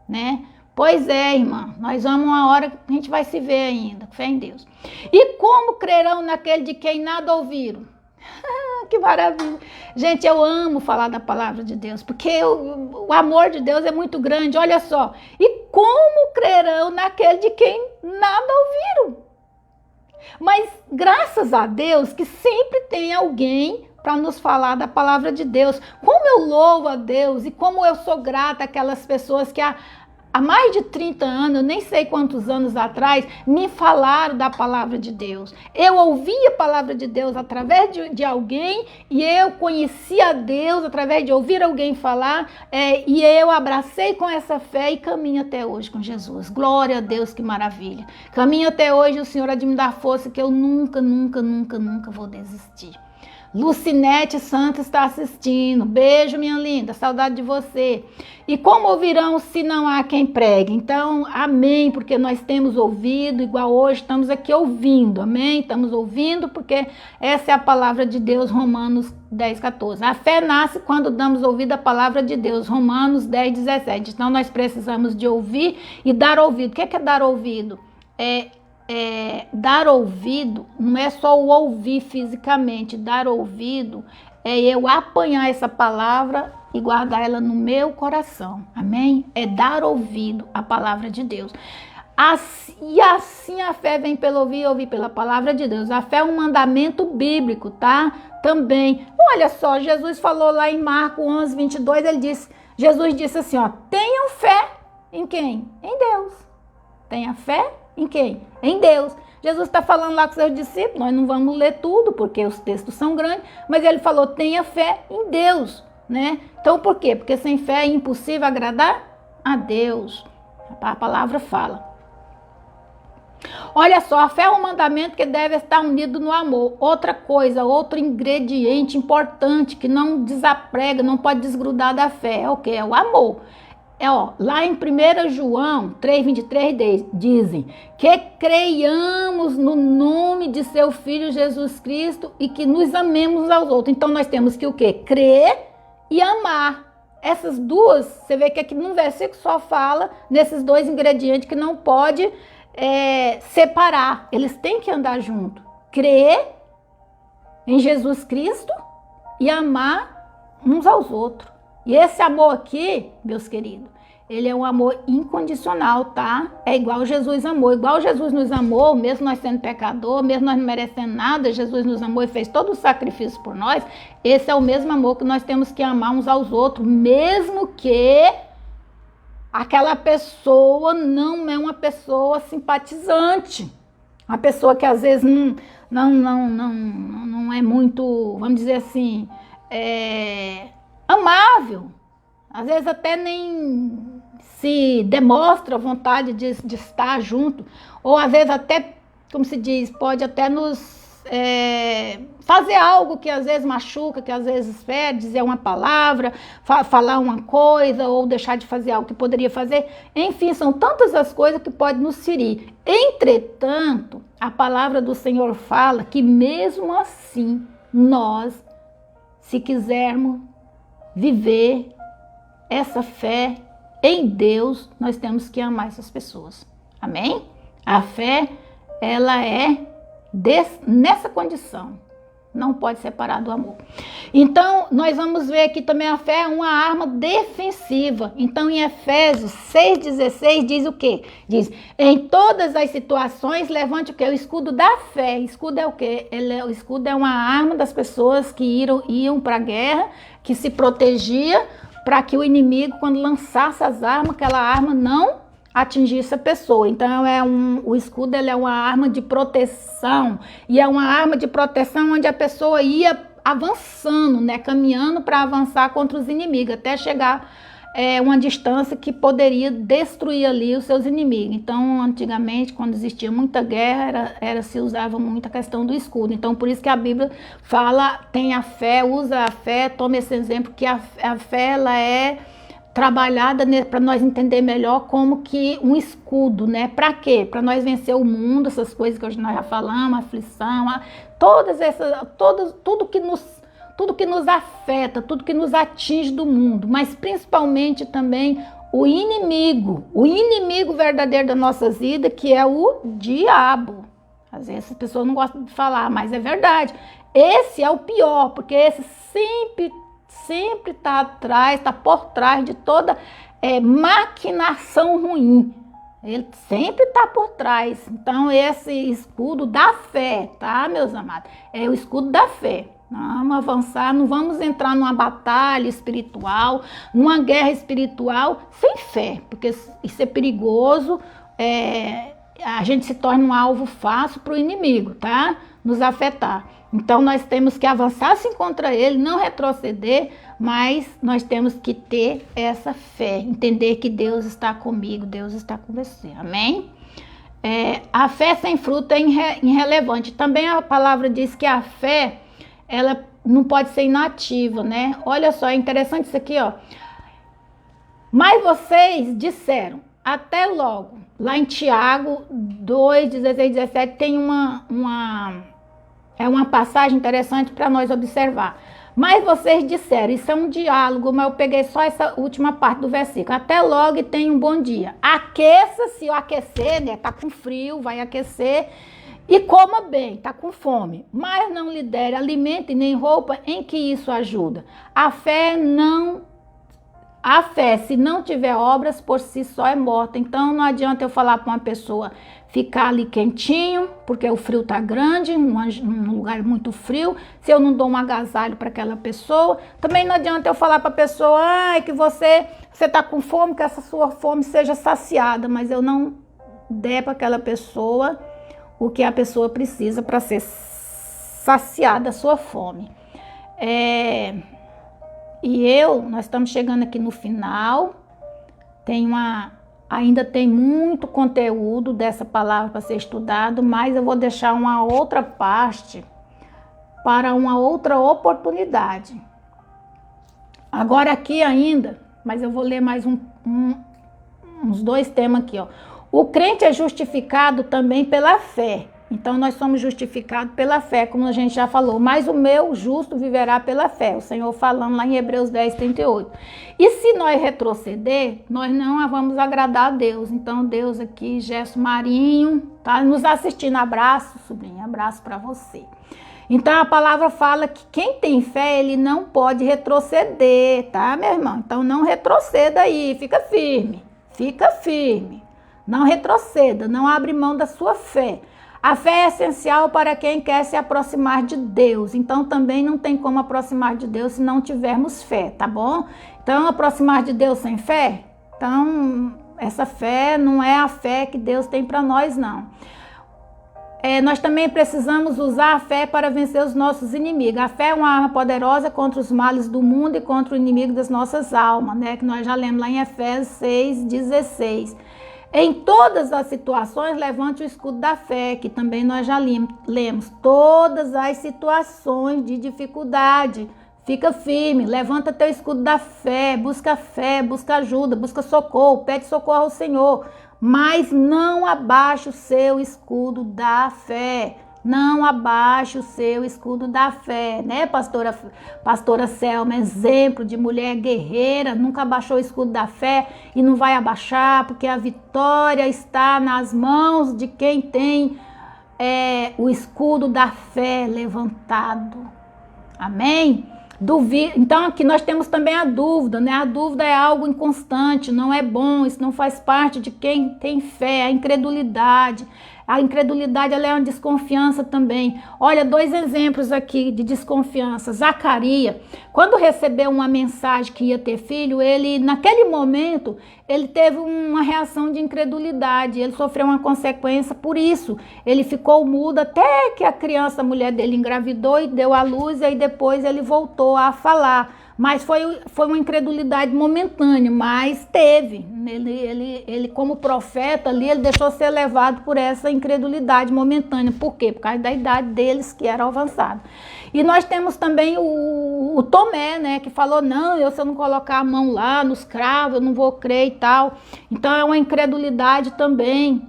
né? Pois é, irmã, nós vamos uma hora que a gente vai se ver ainda, fé em Deus. E como crerão naquele de quem nada ouviram? Que maravilha. Gente, eu amo falar da palavra de Deus, porque o amor de Deus é muito grande, olha só. E como crerão naquele de quem nada ouviram? Mas graças a Deus que sempre tem alguém para nos falar da palavra de Deus. Como eu louvo a Deus e como eu sou grata àquelas pessoas que há mais de 30 anos, eu nem sei quantos anos atrás, me falaram da palavra de Deus. Eu ouvi a palavra de Deus através de alguém e eu conheci a Deus através de ouvir alguém falar e eu abracei com essa fé e caminho até hoje com Jesus. Glória a Deus, que maravilha. Caminho até hoje, o Senhor há de me dar força que eu nunca vou desistir. Lucinete Santos está assistindo. Beijo, minha linda. Saudade de você. E como ouvirão se não há quem pregue? Então, amém, porque nós temos ouvido, igual hoje estamos aqui ouvindo. Amém? Estamos ouvindo porque essa é a palavra de Deus, Romanos 10:14. A fé nasce quando damos ouvido à palavra de Deus, Romanos 10:17. Então, nós precisamos de ouvir e dar ouvido. O que é dar ouvido? Dar ouvido não é só o ouvir fisicamente. Dar ouvido é eu apanhar essa palavra e guardar ela no meu coração, amém? É dar ouvido à palavra de Deus. E assim a fé vem pelo ouvir e ouvir pela palavra de Deus. A fé é um mandamento bíblico, tá? Também, olha só, Jesus falou lá em Marcos 11:22, Jesus disse assim, ó, tenham fé em quem? Em Deus. Tenha fé em quem? Em Deus. Jesus está falando lá com seus discípulos, nós não vamos ler tudo, porque os textos são grandes, mas ele falou, tenha fé em Deus, né? Então, por quê? Porque sem fé é impossível agradar a Deus. A palavra fala. Olha só, a fé é um mandamento que deve estar unido no amor. Outra coisa, outro ingrediente importante que não desaprega, não pode desgrudar da fé, é o quê? É o amor. Lá em 1 João 3,23 dizem que creiamos no nome de seu Filho Jesus Cristo e que nos amemos aos outros. Então nós temos que o quê? Crer e amar. Essas duas, você vê que aqui no versículo só fala nesses dois ingredientes que não pode separar. Eles têm que andar junto. Crer em Jesus Cristo e amar uns aos outros. E esse amor aqui, meus queridos, ele é um amor incondicional, tá? É igual Jesus amou. Igual Jesus nos amou, mesmo nós sendo pecador, mesmo nós não merecendo nada, Jesus nos amou e fez todo o sacrifício por nós. Esse é o mesmo amor que nós temos que amar uns aos outros, mesmo que aquela pessoa não é uma pessoa simpatizante. Uma pessoa que às vezes não é muito, vamos dizer assim, amável. Às vezes até nem se demonstra vontade de estar junto. Ou às vezes até, como se diz, pode até nos fazer algo que às vezes machuca, que às vezes fere, dizer uma palavra, falar uma coisa, ou deixar de fazer algo que poderia fazer. Enfim, são tantas as coisas que podem nos ferir. Entretanto, a palavra do Senhor fala que mesmo assim, nós, se quisermos viver essa fé em Deus, nós temos que amar essas pessoas. Amém? A fé, ela é nessa condição. Não pode separar do amor. Então, nós vamos ver aqui também a fé é uma arma defensiva. Então, em Efésios 6,16 diz o quê? Diz, em todas as situações, levante o quê? O escudo da fé. Escudo é o quê? O escudo é uma arma das pessoas que iam para a guerra, que se protegia para que o inimigo, quando lançasse as armas, aquela arma não atingisse a pessoa. Então, o escudo ele é uma arma de proteção. E é uma arma de proteção onde a pessoa ia avançando, né? Caminhando para avançar contra os inimigos, até chegar uma distância que poderia destruir ali os seus inimigos. Então, antigamente, quando existia muita guerra, se usava muito a questão do escudo. Então, por isso que a Bíblia fala, tenha fé, usa a fé, tome esse exemplo, que a fé, ela é trabalhada para nós entender melhor como que um escudo, né? Para quê? Para nós vencer o mundo, essas coisas que hoje nós já falamos, aflição, tudo que nos afeta, tudo que nos atinge do mundo, mas principalmente também o inimigo verdadeiro das nossas vidas, que é o diabo. Às vezes as pessoas não gostam de falar, mas é verdade. Esse é o pior, porque esse sempre está atrás, está por trás de toda maquinação ruim. Ele sempre está por trás. Então, esse escudo da fé, tá, meus amados? É o escudo da fé. Vamos avançar, não vamos entrar numa batalha espiritual, numa guerra espiritual sem fé, porque isso é perigoso, a gente se torna um alvo fácil para o inimigo, tá? Nos afetar. Então, nós temos que avançar sim contra ele, não retroceder, mas nós temos que ter essa fé, entender que Deus está comigo, Deus está com você, amém? A fé sem fruto é irrelevante. Também a palavra diz que a fé, ela não pode ser inativa, né? Olha só, é interessante isso aqui, ó. Mas vocês disseram, até logo. Lá em Tiago 2, 16, 17 tem uma passagem interessante para nós observar. Mas vocês disseram, isso é um diálogo, mas eu peguei só essa última parte do versículo. Até logo e tenha um bom dia. Aqueça-se, ou aquecer, né? Tá com frio, vai aquecer. E coma bem, tá com fome, mas não lhe der alimento e nem roupa, em que isso ajuda? A fé, se não tiver obras, por si só é morta. Então não adianta eu falar para uma pessoa ficar ali quentinho, porque o frio tá grande, num lugar muito frio, se eu não dou um agasalho para aquela pessoa. Também não adianta eu falar para a pessoa, que você tá com fome, que essa sua fome seja saciada, mas eu não der para aquela pessoa o que a pessoa precisa para ser saciada a sua fome. Nós estamos chegando aqui no final, ainda tem muito conteúdo dessa palavra para ser estudado, mas eu vou deixar uma outra parte para uma outra oportunidade. Agora aqui ainda, mas eu vou ler mais uns 2 temas aqui, ó. O crente é justificado também pela fé. Então, nós somos justificados pela fé, como a gente já falou. Mas o meu justo viverá pela fé. O Senhor falando lá em Hebreus 10, 38. E se nós retroceder, nós não vamos agradar a Deus. Então, Deus aqui, Gerson Marinho, tá nos assistindo. Abraço, sobrinho. Abraço para você. Então, a palavra fala que quem tem fé, ele não pode retroceder, tá, meu irmão? Então, não retroceda aí. Fica firme. Fica firme. Não retroceda. Não abre mão da sua fé. A fé é essencial para quem quer se aproximar de Deus. Então, também não tem como aproximar de Deus se não tivermos fé, tá bom? Então, aproximar de Deus sem fé? Então, essa fé não é a fé que Deus tem para nós, não. Nós também precisamos usar a fé para vencer os nossos inimigos. A fé é uma arma poderosa contra os males do mundo e contra o inimigo das nossas almas, né? Que nós já lemos lá em Efésios 6, 16. Em todas as situações, levante o escudo da fé, que também nós já lemos. Todas as situações de dificuldade, fica firme, levanta teu escudo da fé, busca ajuda, busca socorro, pede socorro ao Senhor. Mas não abaixe o seu escudo da fé. Não abaixe o seu escudo da fé, né, pastora Selma, exemplo de mulher guerreira, nunca abaixou o escudo da fé e não vai abaixar, porque a vitória está nas mãos de quem tem o escudo da fé levantado. Amém? Então aqui nós temos também a dúvida, né? A dúvida é algo inconstante, não é bom, isso não faz parte de quem tem fé, a incredulidade. A incredulidade, ela é uma desconfiança também. Olha, 2 exemplos aqui de desconfiança. Zacarias, quando recebeu uma mensagem que ia ter filho, ele, naquele momento, ele teve uma reação de incredulidade. Ele sofreu uma consequência por isso. Ele ficou mudo até que a criança, a mulher dele, engravidou e deu à luz, e aí depois ele voltou a falar. Mas foi uma incredulidade momentânea, mas teve. Ele como profeta ali, ele deixou ser levado por essa incredulidade momentânea. Por quê? Por causa da idade deles, que era avançada. E nós temos também o Tomé, né, que falou, não, se eu não colocar a mão lá nos cravos, eu não vou crer e tal. Então é uma incredulidade também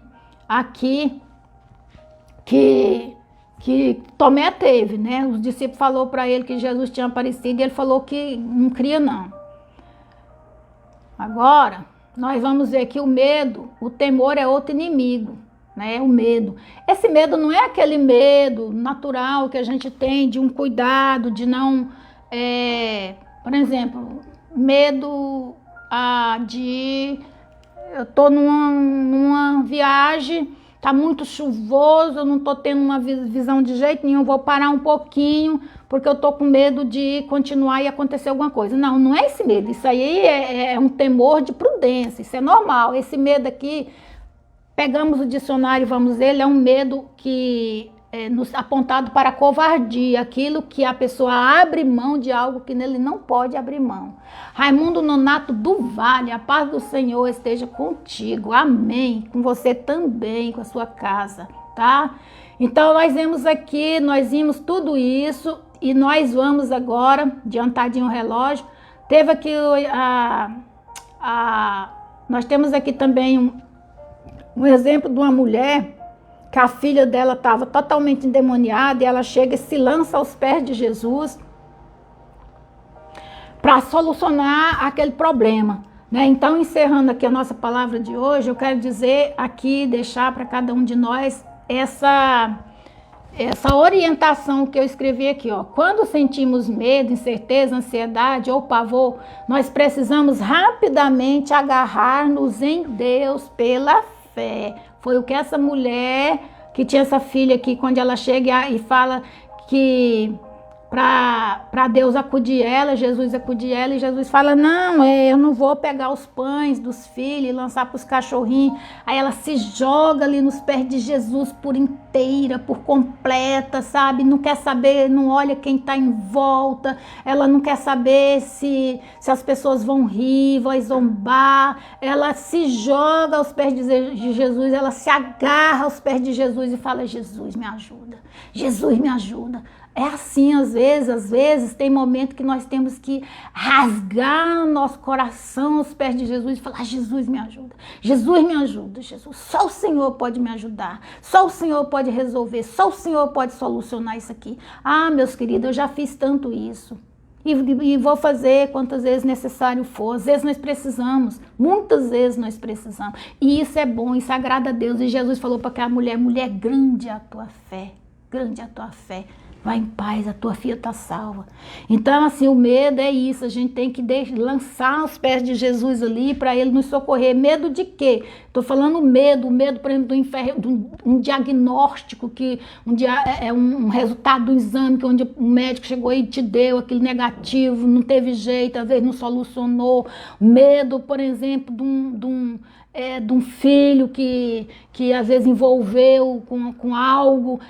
aqui que Tomé teve, né? Os discípulos falaram para ele que Jesus tinha aparecido e ele falou que não cria, não. Agora, nós vamos ver que o medo, o temor é outro inimigo, né? O medo. Esse medo não é aquele medo natural que a gente tem de um cuidado, de não... por exemplo, medo de... Eu tô numa viagem... Tá muito chuvoso, eu não tô tendo uma visão de jeito nenhum, vou parar um pouquinho, porque eu tô com medo de continuar e acontecer alguma coisa. Não, não é esse medo, isso aí é um temor de prudência, isso é normal. Esse medo aqui, pegamos o dicionário e vamos ver, ele é um medo que apontado para a covardia, aquilo que a pessoa abre mão de algo que nele não pode abrir mão. Raimundo Nonato do Vale, a paz do Senhor esteja contigo, amém, com você também, com a sua casa, tá? Então nós vimos tudo isso e nós vamos agora, adiantadinho o relógio, teve aqui nós temos aqui também um exemplo de uma mulher que a filha dela estava totalmente endemoniada e ela chega e se lança aos pés de Jesus para solucionar aquele problema, né? Então, encerrando aqui a nossa palavra de hoje, eu quero dizer aqui, deixar para cada um de nós essa orientação que eu escrevi aqui, ó. Quando sentimos medo, incerteza, ansiedade ou pavor, nós precisamos rapidamente agarrar-nos em Deus pela fé. Foi o que essa mulher que tinha essa filha aqui, quando ela chega e fala que para Deus acudir ela, Jesus acudir ela, e Jesus fala, não, eu não vou pegar os pães dos filhos e lançar para os cachorrinhos. Aí ela se joga ali nos pés de Jesus por inteira, por completa, sabe? Não quer saber, não olha quem está em volta, ela não quer saber se as pessoas vão rir, vão zombar. Ela se joga aos pés de Jesus, ela se agarra aos pés de Jesus e fala, Jesus me ajuda, Jesus me ajuda. É assim, às vezes tem momento que nós temos que rasgar nosso coração aos pés de Jesus e falar: Jesus me ajuda, Jesus me ajuda, Jesus, só o Senhor pode me ajudar, só o Senhor pode resolver, só o Senhor pode solucionar isso aqui. Ah, meus queridos, eu já fiz tanto isso. E vou fazer quantas vezes necessário for. Às vezes nós precisamos, muitas vezes nós precisamos. E isso é bom, isso agrada a Deus. E Jesus falou para aquela mulher: mulher, grande é a tua fé, grande é a tua fé. Vai em paz, a tua filha está salva. Então, assim, o medo é isso. A gente tem que lançar os pés de Jesus ali para ele nos socorrer. Medo de quê? Estou falando medo, por exemplo, um diagnóstico, que é um resultado do exame, que onde um médico chegou e te deu aquele negativo, não teve jeito, às vezes não solucionou. Medo, por exemplo, de um filho que às vezes envolveu com algo.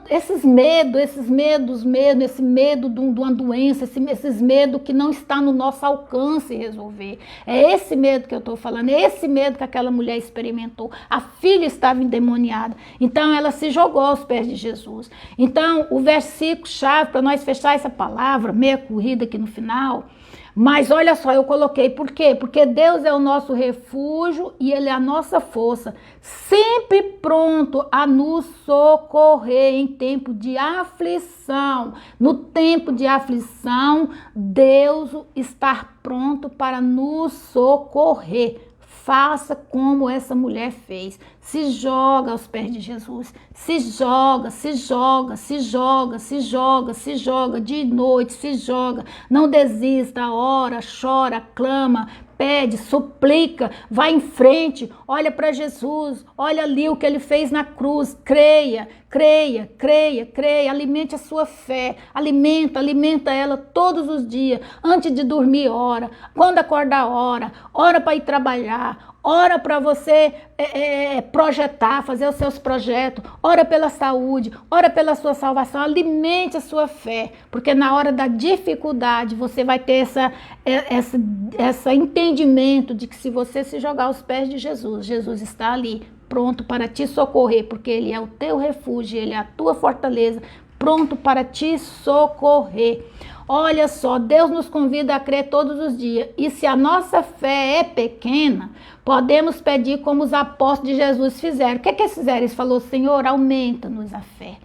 Esses medos mesmo, esse medo de uma doença, esses medos que não está no nosso alcance resolver. É esse medo que eu estou falando, é esse medo que aquela mulher experimentou. A filha estava endemoniada, então ela se jogou aos pés de Jesus. Então, o versículo chave para nós fechar essa palavra, meia corrida aqui no final. Mas olha só, eu coloquei, por quê? Porque Deus é o nosso refúgio e Ele é a nossa força, sempre pronto a nos socorrer em tempo de aflição. No tempo de aflição, Deus está pronto para nos socorrer. Faça como essa mulher fez. Se joga aos pés de Jesus. Se joga, se joga, se joga, se joga, se joga de noite, se joga. Não desista, ora, chora, clama, pede, suplica, vai em frente, olha para Jesus, olha ali o que ele fez na cruz, creia, creia, creia, creia, alimente a sua fé, alimenta ela todos os dias, antes de dormir, ora, quando acordar, ora para ir trabalhar, ora para você projetar, fazer os seus projetos, ora pela saúde, ora pela sua salvação, alimente a sua fé, porque na hora da dificuldade você vai ter esse entendimento de que se você se jogar aos pés de Jesus, Jesus está ali, pronto para te socorrer, porque Ele é o teu refúgio, Ele é a tua fortaleza, pronto para te socorrer. Olha só, Deus nos convida a crer todos os dias. E se a nossa fé é pequena, podemos pedir como os apóstolos de Jesus fizeram. O que eles fizeram? Eles falaram: Senhor, aumenta-nos a fé.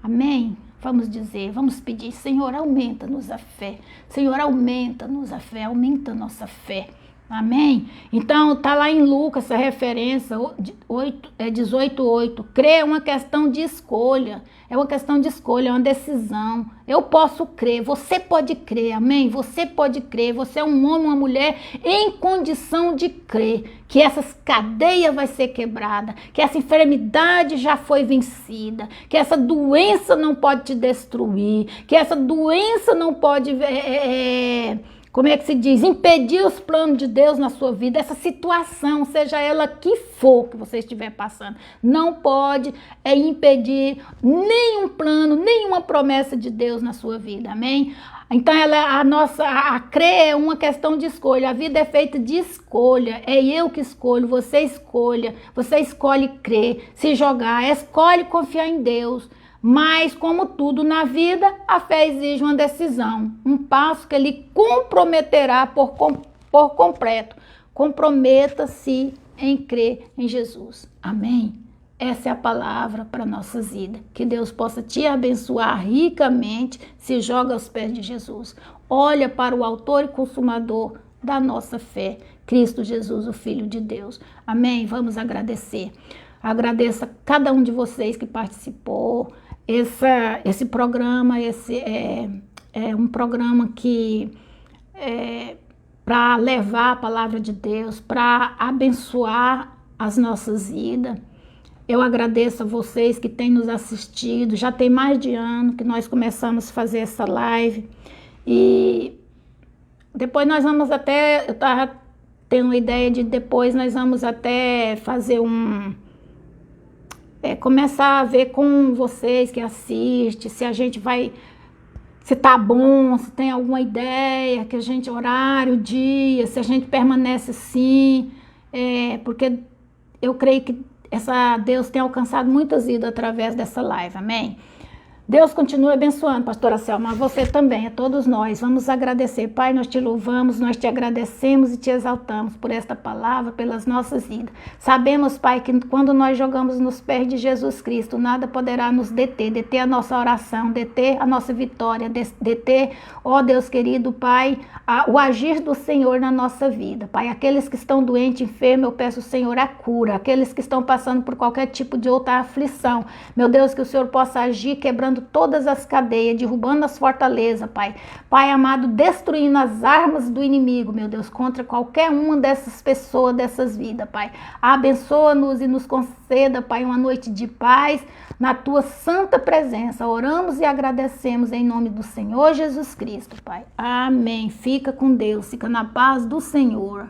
Amém? Vamos dizer, vamos pedir: Senhor, aumenta-nos a fé. Senhor, aumenta-nos a fé, aumenta a nossa fé. Amém? Então, está lá em Lucas essa referência, 18:8. Crer é uma questão de escolha. É uma questão de escolha, é uma decisão. Eu posso crer, você pode crer, amém? Você pode crer, você é um homem, uma mulher em condição de crer que essas cadeias vai ser quebrada, que essa enfermidade já foi vencida, que essa doença não pode te destruir, que essa doença não pode... como é que se diz? Impedir os planos de Deus na sua vida. Essa situação, seja ela que for que você estiver passando, não pode impedir nenhum plano, nenhuma promessa de Deus na sua vida, amém? Então a crer é uma questão de escolha. A vida é feita de escolha. É eu que escolho, você escolhe crer, se jogar, escolhe confiar em Deus. Mas, como tudo na vida, a fé exige uma decisão, um passo que ele comprometerá por completo. Comprometa-se em crer em Jesus. Amém? Essa é a palavra para a nossa vida. Que Deus possa te abençoar ricamente. Se joga aos pés de Jesus. Olha para o autor e consumador da nossa fé, Cristo Jesus, o Filho de Deus. Amém? Vamos agradecer. Agradeço a cada um de vocês que participou. Esse programa é um programa que para levar a palavra de Deus, para abençoar as nossas vidas. Eu agradeço a vocês que têm nos assistido. Já tem mais de ano que nós começamos a fazer essa live. E depois nós vamos até... Eu estava tendo uma ideia de depois nós vamos até fazer começar a ver com vocês que assistem, se a gente vai, se tá bom, se tem alguma ideia, que a gente, horário, dia, se a gente permanece assim, porque eu creio que Deus tem alcançado muitas vidas através dessa live, amém? Deus continue abençoando, pastora Selma, você também, a todos nós. Vamos agradecer, Pai, nós te louvamos, nós te agradecemos e te exaltamos por esta palavra, pelas nossas vidas. Sabemos, Pai, que quando nós jogamos nos pés de Jesus Cristo, nada poderá nos deter a nossa oração, deter a nossa vitória, deter, ó Deus querido, Pai, o agir do Senhor na nossa vida. Pai, aqueles que estão doentes, enfermos, eu peço, Senhor, a cura. Aqueles que estão passando por qualquer tipo de outra aflição, meu Deus, que o Senhor possa agir, quebrando todas as cadeias, derrubando as fortalezas, Pai. Pai amado, destruindo as armas do inimigo, meu Deus, contra qualquer uma dessas pessoas, dessas vidas, Pai. Abençoa-nos e nos conceda, Pai, uma noite de paz na Tua santa presença. Oramos e agradecemos em nome do Senhor Jesus Cristo, Pai. Amém. Fica com Deus, fica na paz do Senhor.